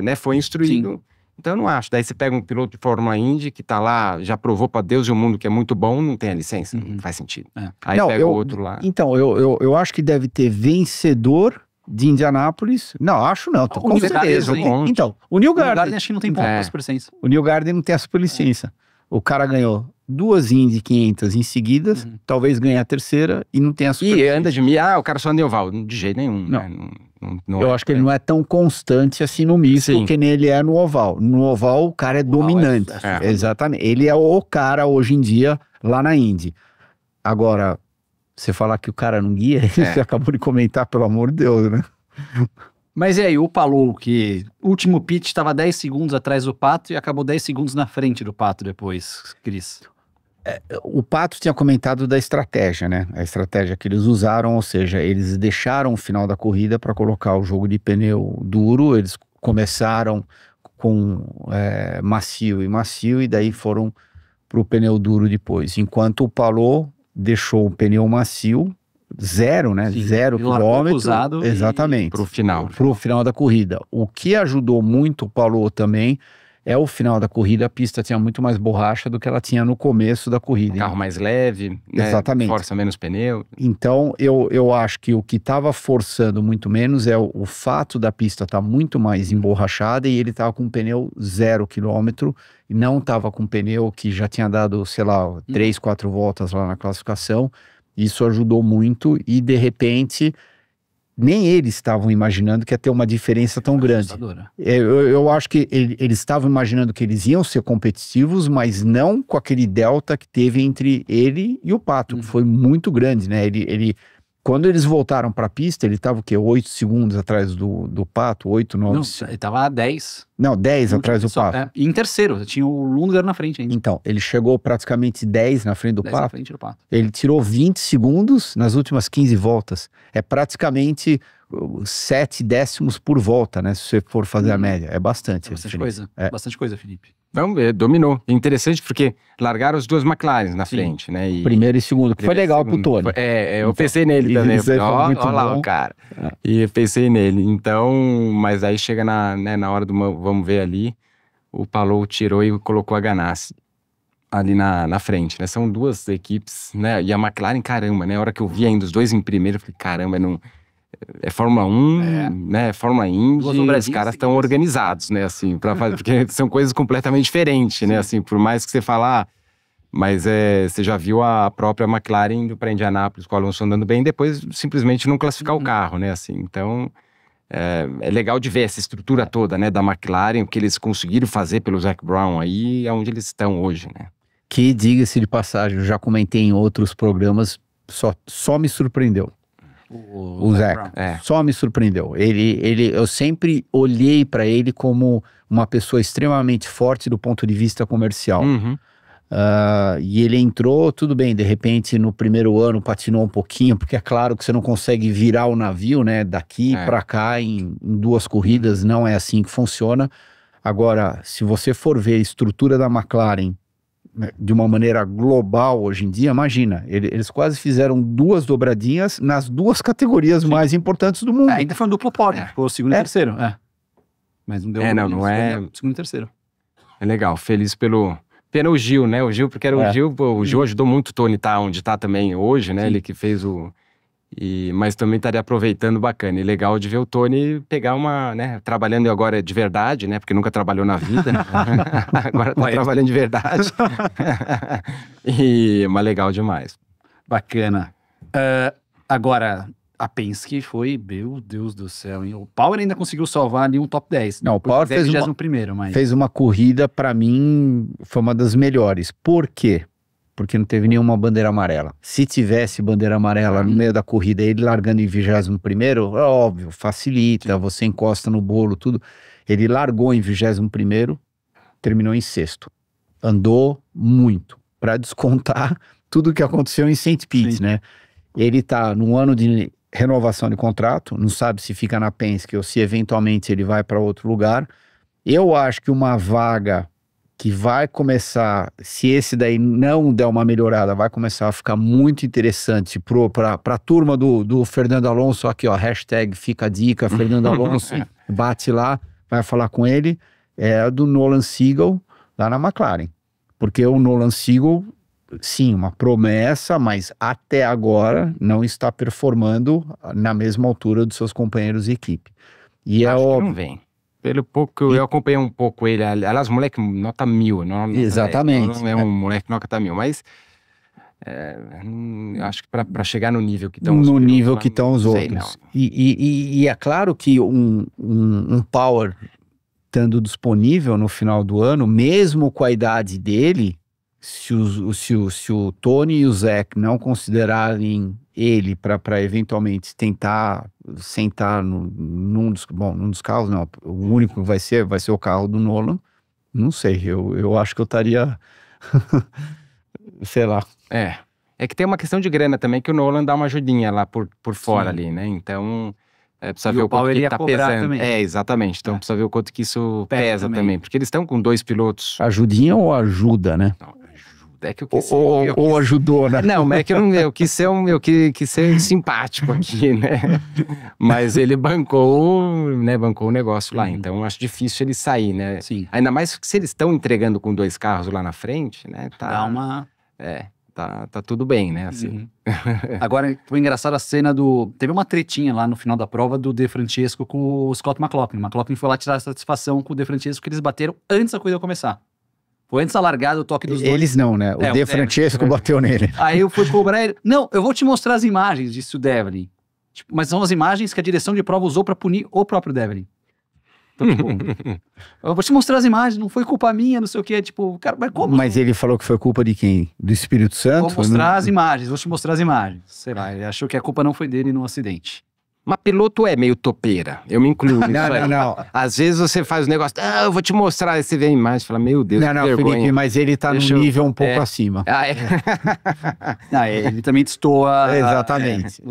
né, foi instruído. Sim. Então, eu não acho. Daí você pega um piloto de Fórmula Indy que tá lá, já provou para Deus e o mundo que é muito bom, não tem a licença. Não faz sentido. Aí não, pega o outro lá. Então, eu acho que deve ter vencedor de Indianápolis. Não, acho não. Com certeza. Então, o New Garden acho que não tem ponto para superlicença. O New Garden não tem a superlicença. O cara ganhou 2 Indy 500 em seguidas, talvez ganhe a terceira e não tem a superlicença. E anda de mim, o cara só anda em oval. De jeito nenhum. Não. Né? Eu acho que ele não é tão constante assim no misto que nele é no oval. No oval o cara é dominante. Exatamente. Ele é o cara hoje em dia lá na Indy. Agora, você falar que o cara não guia, você acabou de comentar, pelo amor de Deus, né? Mas e aí, o Palou, que o último pit estava 10 segundos atrás do Pato e acabou 10 segundos na frente do Pato depois, Cris. O Pato tinha comentado da estratégia, né? A estratégia que eles usaram, ou seja, eles deixaram o final da corrida para colocar o jogo de pneu duro, eles começaram com macio e daí foram para o pneu duro depois. Enquanto o Palou deixou o pneu macio, 0, né? 0 quilômetro, exatamente. Para o final. Para o final da corrida. O que ajudou muito o Palou também é o final da corrida, a pista tinha muito mais borracha do que ela tinha no começo da corrida. Carro mais leve, né? Exatamente. Força menos pneu. Então, eu acho que o que estava forçando muito menos é o fato da pista estar muito mais emborrachada e ele estava com um pneu 0 quilômetro e não estava com um pneu que já tinha dado, sei lá, 3, 4 voltas lá na classificação. Isso ajudou muito e, de repente, nem eles estavam imaginando que ia ter uma diferença tão grande. Eu acho que eles estavam imaginando que eles iam ser competitivos, mas não com aquele delta que teve entre ele e o Pato, que foi muito grande, né? Quando eles voltaram para a pista, ele estava o quê? 8 segundos atrás do Pato? 8, 9? Não, ele estava a 10. Não, 10 atrás do Pato. E em terceiro, tinha o Lundgaard na frente ainda. Então, ele chegou praticamente 10 na frente do 10 Pato. Na frente do Pato. Ele tirou 20 segundos nas últimas 15 voltas. É praticamente 7 décimos por volta, né? Se você for fazer a média. É bastante. Bastante coisa. Bastante coisa, Felipe. Vamos ver, dominou. Interessante porque largaram as 2 McLaren na frente, né? Primeiro e segundo, que foi legal pro Tony. Eu pensei nele também. Olha lá o cara. E eu pensei nele. Então, mas aí chega na hora do vamos ver ali, o Palou tirou e colocou a Ganassi ali na frente, né? São 2 equipes, né? E a McLaren, caramba, né? A hora que eu vi ainda os 2 em primeiro, eu falei, caramba, não... É Fórmula 1, né? Fórmula Indy, os caras estão organizados, né? Assim, pra fazer, porque são coisas completamente diferentes, né? Assim, por mais que você falar, mas você já viu a própria McLaren indo para Indianápolis com o Alonso andando bem, depois simplesmente não classificar o carro, né? Assim, então é legal de ver essa estrutura toda, né? Da McLaren, o que eles conseguiram fazer pelo Zac Brown aí, aonde eles estão hoje, né? Que, diga-se de passagem, eu já comentei em outros programas, só me surpreendeu. O Zac, só me surpreendeu. Eu sempre olhei para ele como uma pessoa extremamente forte do ponto de vista comercial. E ele entrou, tudo bem, de repente no primeiro ano patinou um pouquinho, porque é claro que você não consegue virar o navio, né, daqui para cá em 2 corridas, não é assim que funciona. Agora, se você for ver a estrutura da McLaren de uma maneira global hoje em dia, imagina, eles quase fizeram 2 dobradinhas nas 2 categorias mais importantes do mundo. Ainda foi um duplo pódio, foi o segundo e terceiro. Mas não deu. Não é. Segundo e terceiro. É legal, feliz pelo Gil, né? O Gil, porque era o Gil, o Gil ajudou muito o Tony tá onde tá também hoje, né? Ele que fez mas também estaria aproveitando bacana. E legal de ver o Tony pegar né? Trabalhando agora de verdade, né? Porque nunca trabalhou na vida. Né? Agora tá trabalhando de verdade. Mas legal demais. Bacana. Agora, a Penske foi, meu Deus do céu, hein? O Power ainda conseguiu salvar ali um top 10. Não, o Power fez uma corrida, para mim, foi uma das melhores. Por quê? Porque não teve nenhuma bandeira amarela. Se tivesse bandeira amarela no meio da corrida, ele largando em 21º, é óbvio, facilita, você encosta no bolo, tudo. Ele largou em 21º, terminou em 6º. Andou muito, para descontar tudo o que aconteceu em St. Pete, né? Ele tá num ano de renovação de contrato, não sabe se fica na Penske ou se eventualmente ele vai para outro lugar. Eu acho que uma vaga que vai começar, se esse daí não der uma melhorada, vai começar a ficar muito interessante para a turma do Fernando Alonso. Aqui, ó, hashtag fica a dica, Fernando Alonso, bate lá, vai falar com ele, é a do Nolan Segal, lá na McLaren. Porque o Nolan Segal, sim, uma promessa, mas até agora não está performando na mesma altura dos seus companheiros de equipe. E acho que não vem. Pelo pouco que eu acompanhei um pouco ele, aliás, moleque nota 1000, exatamente. Não é um moleque nota 1000, mas acho que para chegar no nível que estão os outros. E é claro que um Power estando disponível no final do ano, mesmo com a idade dele, se o Tony e o Zach não considerarem ele para eventualmente tentar sentar num dos carros, não, o único que vai ser o carro do Nolan, não sei, eu acho que eu estaria, sei lá. É que tem uma questão de grana também, que o Nolan dá uma ajudinha lá por fora ali, né, então... precisa ver o quanto que tá pesando. Também. Exatamente. Então precisa ver o quanto que isso pesa também. Porque eles estão com 2 pilotos. Ajudinha ou ajuda, né? Não, ajuda. É que eu quis ou ajudou, né? Não, é que eu quis ser simpático aqui, né? Mas ele bancou o negócio lá. Então eu acho difícil ele sair, né? Sim. Ainda mais que se eles estão entregando com 2 carros lá na frente, né? Dá uma... Tá tudo bem, né? Assim. Agora, foi engraçado a cena teve uma tretinha lá no final da prova do De Francesco com o Scott McLaughlin. O McLaughlin foi lá tirar satisfação com o De Francesco, que eles bateram antes da corrida começar. Foi antes da largada, o toque dos dois. Eles não, né? O De Francesco bateu nele. Aí eu fui cobrar ele. Não, eu vou te mostrar as imagens, disse o Devlin. Tipo, mas são as imagens que a direção de prova usou pra punir o próprio Devlin. Então, tipo, eu vou te mostrar as imagens, não foi culpa minha, não sei o que, tipo, cara, mas como? Mas ele falou que foi culpa de quem? Do Espírito Santo? Vou mostrar as imagens, vou te mostrar as imagens. Sei lá, ele achou que a culpa não foi dele no acidente. Mas piloto é meio topeira, eu me incluo. Não. Às vezes você faz o negócio, eu vou te mostrar, aí você vê a imagem e fala, meu Deus, que vergonha. Felipe, mas ele tá num nível um pouco acima. Ele também destoa. Exatamente.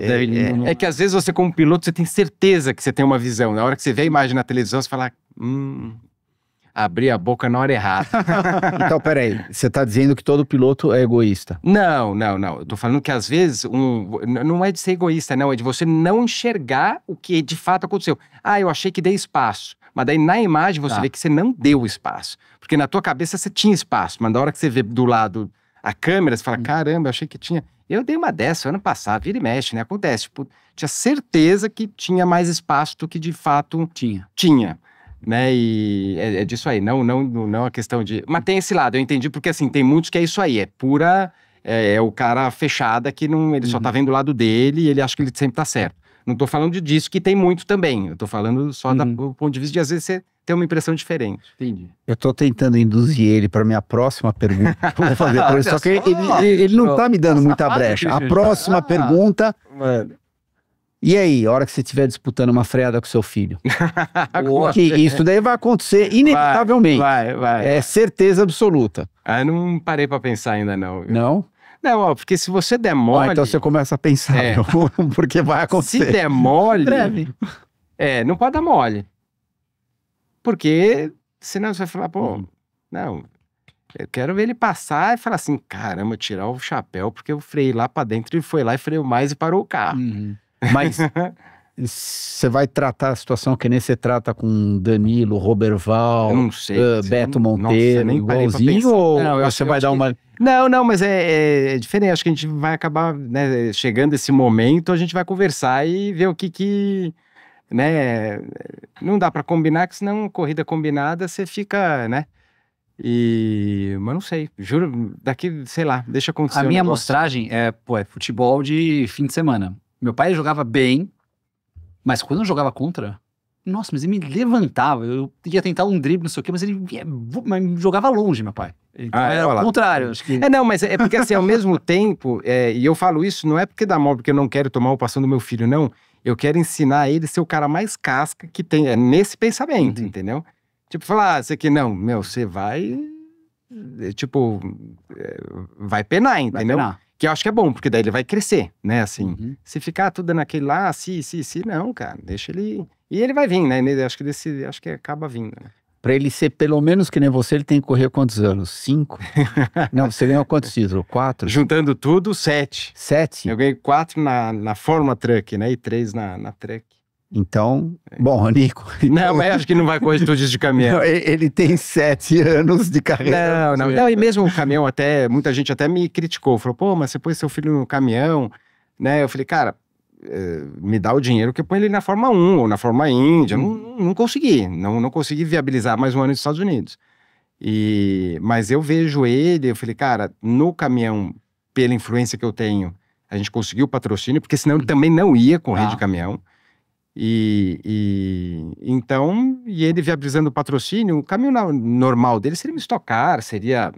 É que às vezes você como piloto, você tem certeza que você tem uma visão. Na hora que você vê a imagem na televisão, você fala, abri a boca na hora errada. Então, peraí, você tá dizendo que todo piloto é egoísta? Não. Eu tô falando que às vezes, não é de ser egoísta, não. É de você não enxergar o que de fato aconteceu. Eu achei que dei espaço. Mas daí na imagem você vê que você não deu espaço. Porque na tua cabeça você tinha espaço. Mas na hora que você vê do lado a câmera, você fala, caramba, eu achei que tinha... Eu dei uma dessa ano passado, vira e mexe, né? Acontece. Tipo, tinha certeza que tinha mais espaço do que de fato tinha. Né, e é disso aí, não a questão de... Mas tem esse lado, eu entendi, porque assim, tem muitos que é isso aí, é pura... É o cara fechada que não, ele só tá vendo o lado dele e ele acha que ele sempre tá certo. Não tô falando disso, que tem muito também, eu tô falando só do ponto de vista de às vezes você ter uma impressão diferente. Entendi. Eu tô tentando induzir ele para minha próxima pergunta, vou fazer por isso, só que ele não tá me dando muita brecha. A próxima pergunta... Mano. E aí, a hora que você estiver disputando uma freada com seu filho? Que isso daí vai acontecer inevitavelmente. Vai. É certeza absoluta. Eu não parei pra pensar ainda, não. Não? Não, porque se você der mole... Então você começa a pensar, porque vai acontecer. Se der mole... Breve. Não pode dar mole. Porque senão você vai falar, não... Eu quero ver ele passar e falar assim, caramba, tirar o chapéu, porque eu freiei lá pra dentro, ele foi lá e freou mais e parou o carro. Mas você vai tratar a situação que nem você trata com Danilo, Roberval, não sei, Beto Monteiro, nem igualzinho, ou você vai dar uma... Não, mas é diferente, acho que a gente vai acabar, né, chegando esse momento, a gente vai conversar e ver o que né, não dá pra combinar, que senão corrida combinada você fica, né, mas não sei, juro, daqui, sei lá, deixa acontecer. A minha amostragem é futebol de fim de semana. Meu pai jogava bem, mas quando eu jogava contra, nossa, mas ele me levantava. Eu ia tentar um drible, não sei o quê, mas ele jogava longe, meu pai. Então, era o contrário, acho que... Não, mas é porque assim, ao mesmo tempo, e eu falo isso, não é porque dá mal, porque eu não quero tomar o passão do meu filho, não. Eu quero ensinar ele a ser o cara mais casca que tem, nesse pensamento, entendeu? Tipo, falar, você que não, meu, você vai, tipo, vai penar, entendeu? Vai penar. Que eu acho que é bom, porque daí ele vai crescer, né, assim. Se ficar tudo naquele lá, não, cara, deixa ele... E ele vai vir, né, acho que acaba vindo, né? Pra ele ser pelo menos que nem você, ele tem que correr quantos anos? 5? Não, você ganhou quantos títulos? 4? Juntando tudo, 7. 7? Eu ganhei 4 na Fórmula Truck, né, e 3 na Truck. Então, bom, Nico... Não, mas acho que não vai correr tudo isso de caminhão. Não, ele tem 7 anos de carreira. Não, e mesmo o caminhão até, muita gente até me criticou, falou, pô, mas você pôs seu filho no caminhão, né, eu falei, cara, me dá o dinheiro que eu ponho ele na Fórmula 1 ou na Fórmula Índia, não consegui, não consegui viabilizar mais um ano nos Estados Unidos. Mas eu vejo ele, eu falei, cara, no caminhão, pela influência que eu tenho, a gente conseguiu o patrocínio, porque senão ele também não ia correr de caminhão. Então, ele viabilizando o patrocínio, o caminho normal dele seria me estocar, seria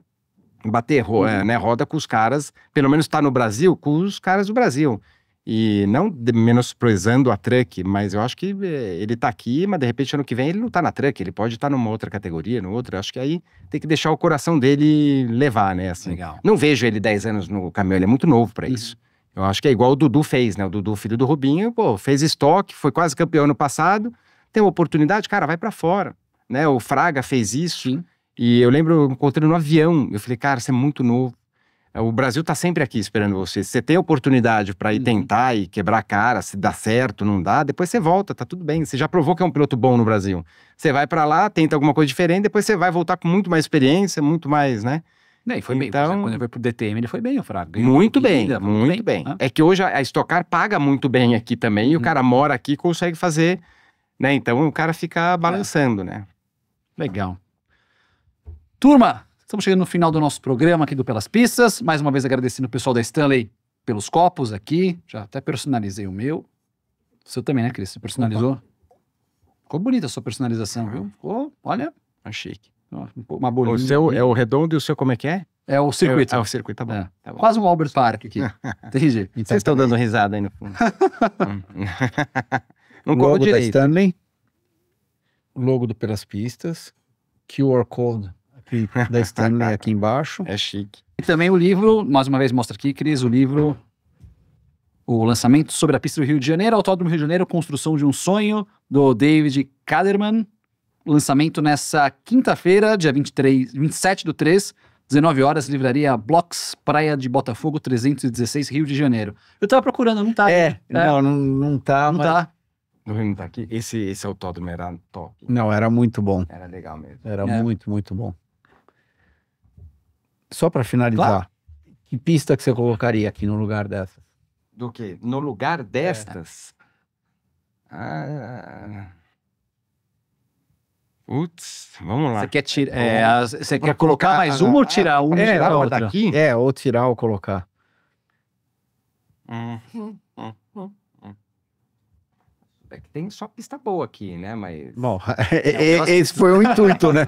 bater né, roda com os caras, pelo menos tá no Brasil, com os caras do Brasil. E não menosprezando a Truck, mas eu acho que ele tá aqui, mas de repente ano que vem ele não tá na Truck, ele pode estar numa outra categoria, no outro. Acho que aí tem que deixar o coração dele levar, né? Assim. Legal. Não vejo ele 10 anos no caminhão, ele é muito novo pra isso. Eu acho que é igual o Dudu fez, né? O Dudu, filho do Rubinho, pô, fez estoque, foi quase campeão no passado, tem uma oportunidade, cara, vai pra fora, né? O Fraga fez isso. Sim. E eu lembro, eu encontrei no avião, eu falei, cara, você é muito novo. O Brasil tá sempre aqui esperando você. Se você tem oportunidade pra ir tentar e quebrar a cara, se dá certo, não dá, depois você volta, tá tudo bem. Você já provou que é um piloto bom no Brasil. Você vai pra lá, tenta alguma coisa diferente, depois você vai voltar com muito mais experiência, muito mais, né? E foi bem. Quando ele foi pro DTM, ele foi bem, o Fraga. Muito bem. É que hoje a Stock Car paga muito bem aqui também, e o cara mora aqui e consegue fazer, né? Então o cara fica balançando, né? Legal. Turma, estamos chegando no final do nosso programa aqui do Pelas Pistas. Mais uma vez agradecendo o pessoal da Stanley pelos copos aqui. Já até personalizei o meu. O seu também, né, Cris? Você personalizou? Ficou bonita a sua personalização, viu? Ficou, olha. Chique. Uma bolinha. O seu é o redondo e o seu como é que é? É o circuito. O circuito, tá bom. Tá bom. Quase um Albert Park aqui. Entendi. Vocês estão dando risada aí no fundo. Não logo da Stanley. Logo do Pelas Pistas. QR Code aqui da Stanley aqui embaixo. É chique. E também o livro, mais uma vez mostra aqui, Cris, o livro... O lançamento sobre a pista do Rio de Janeiro, Autódromo Rio de Janeiro, Construção de um Sonho, do David Kaderman. Lançamento nessa quinta-feira, dia 27/3, 19 horas, livraria Blocks, Praia de Botafogo, 316, Rio de Janeiro. Eu tava procurando, não tá aqui. Não tá. Não tá. Não tá aqui. Esse autódromo era top. Não, era muito bom. Era legal mesmo. Era muito, muito bom. Só pra finalizar, Claro. Que pista que você colocaria aqui no lugar dessas? Do quê? No lugar destas? Putz, vamos lá. Você quer tirar? Você quer colocar mais uma ou tirar uma e tirar outra? Daqui? Ou tirar ou colocar. É que tem só pista boa aqui, né? Mas. Bom, esse foi o intuito, né?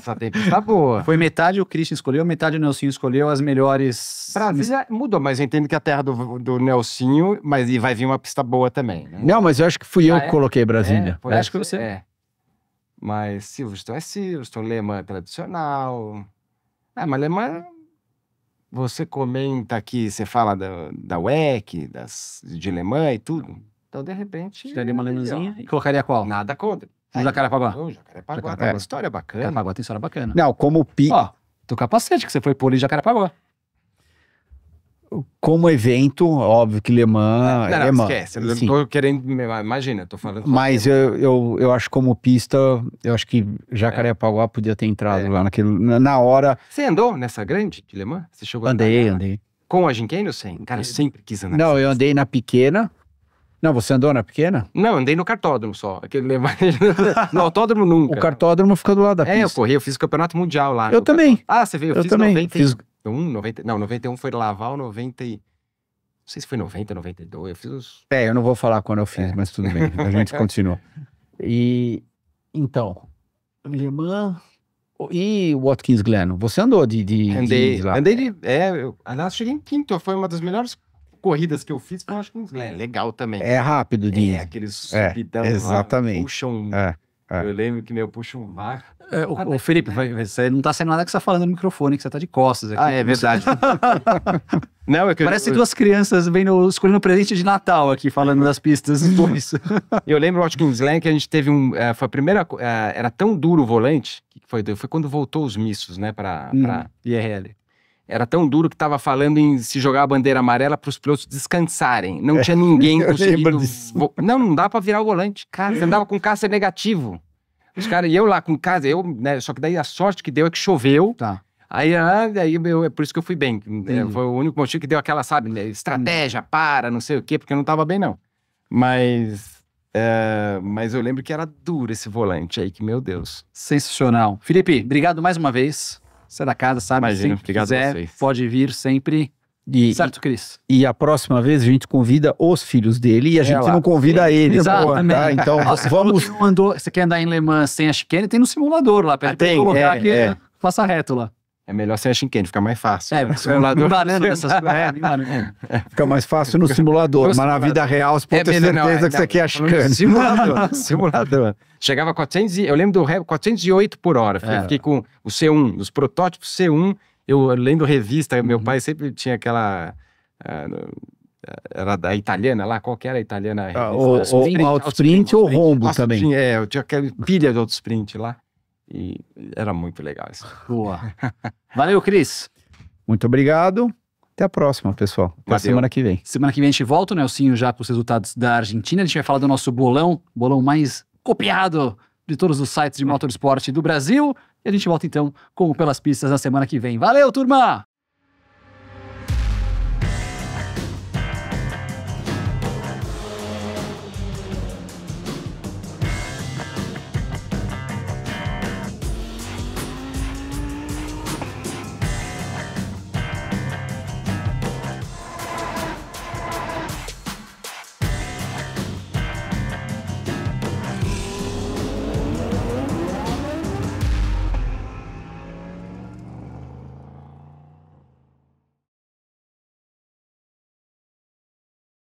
Só tem pista boa. Foi metade o Christian escolheu, metade o Nelsinho escolheu as melhores. Brasília mudou, mas eu entendo que a terra do Nelsinho, mas vai vir uma pista boa também, né? Não, mas eu acho que fui eu que coloquei Brasília. Acho que você. Mas Silverstone é Silverstone, Le Mans é tradicional. Mas Le Mans, você comenta aqui, você fala da WEC, de Le Mans e tudo. Então, de repente... Tiraria uma lemanzinha e colocaria qual? Nada contra. O Jacarepaguá. O Jacarepaguá tem uma história bacana. Jacarepaguá tem história bacana. Não, como Ó, teu capacete que você foi pôr ali em Jacarepaguá. Como evento, óbvio que Le Mans... Não, esquece. Eu não tô querendo... Imagina, eu tô falando... Mas eu acho como pista, eu acho que Jacarepaguá podia ter entrado lá na hora... Você andou nessa grande de Le Mans? Você chegou Andei. Com a Gincane ou sem? Cara, eu sempre quis andar. Não, eu andei na pequena. Não, você andou na pequena? Não, andei no cartódromo só. Aquele Le Mans... No autódromo nunca. O cartódromo fica do lado da pista. Eu corri, eu fiz o campeonato mundial lá. Eu também. Você veio, eu fiz também. 91, 90... Não, 91 foi Laval, 90 e... sei se foi 90, 92, eu fiz os... Eu não vou falar quando eu fiz, mas tudo bem, a gente continua. E, então, Le Mans e Watkins Glen, você andou Andei aliás, cheguei em quinto, foi uma das melhores corridas que eu fiz, foi Watkins Glen, legal também. É rápido, aqueles subidão exatamente. Lá, puxam... Eu lembro que puxa um vácuo. Ô Felipe, você não tá saindo nada que você tá falando no microfone, que você tá de costas aqui. É verdade. Não, Parece duas crianças escolhendo presente de Natal aqui, falando das pistas. Eu lembro o Watkins Glen que a gente teve foi a primeira... era tão duro o volante, que foi quando voltou os missos, né, pra IRL. Era tão duro que tava falando em se jogar a bandeira amarela para os pilotos descansarem. Não tinha ninguém conseguindo... Não dá para virar o volante. Cara, você andava com cárter negativo. Os caras, e eu lá com casa, né, só que daí a sorte que deu é que choveu. Tá. Aí é por isso que eu fui bem. Foi o único motivo que deu aquela, sabe, né, estratégia, não sei o quê, porque eu não tava bem, não. Mas eu lembro que era duro esse volante aí, que meu Deus. Sensacional. Felipe, obrigado mais uma vez. Você é da casa, sabe? Imagina, sempre obrigado quiser, a vocês. pode vir sempre. Certo, Cris? E a próxima vez a gente convida os filhos dele e a gente não convida ele. Exatamente. Tá? Então vamos... Você quer andar em Le Mans sem a chicane? Tem no simulador lá. Tem, colocar aqui, faça reto lá. É melhor sem a chicane, fica mais fácil. Simulador. Fica mais fácil no simulador, mas na vida real você pode ter certeza que você quer a chicane. Simulador. Chegava a 400 eu lembro do 408 por hora. Fiquei com o C1, os protótipos C1. Eu lendo revista, meu pai sempre tinha aquela... era da italiana lá, qual que era a italiana? Ou Autosprint ou Rombo também. Eu tinha aquela pilha de Autosprint lá. E era muito legal isso. Boa. Valeu, Cris. Muito obrigado. Até a próxima, pessoal. Até semana que vem. Semana que vem a gente volta, o Nelsinho já com os resultados da Argentina. A gente vai falar do nosso bolão mais copiado de todos os sites de motorsport do Brasil. E a gente volta então com o Pelas Pistas na semana que vem. Valeu, turma!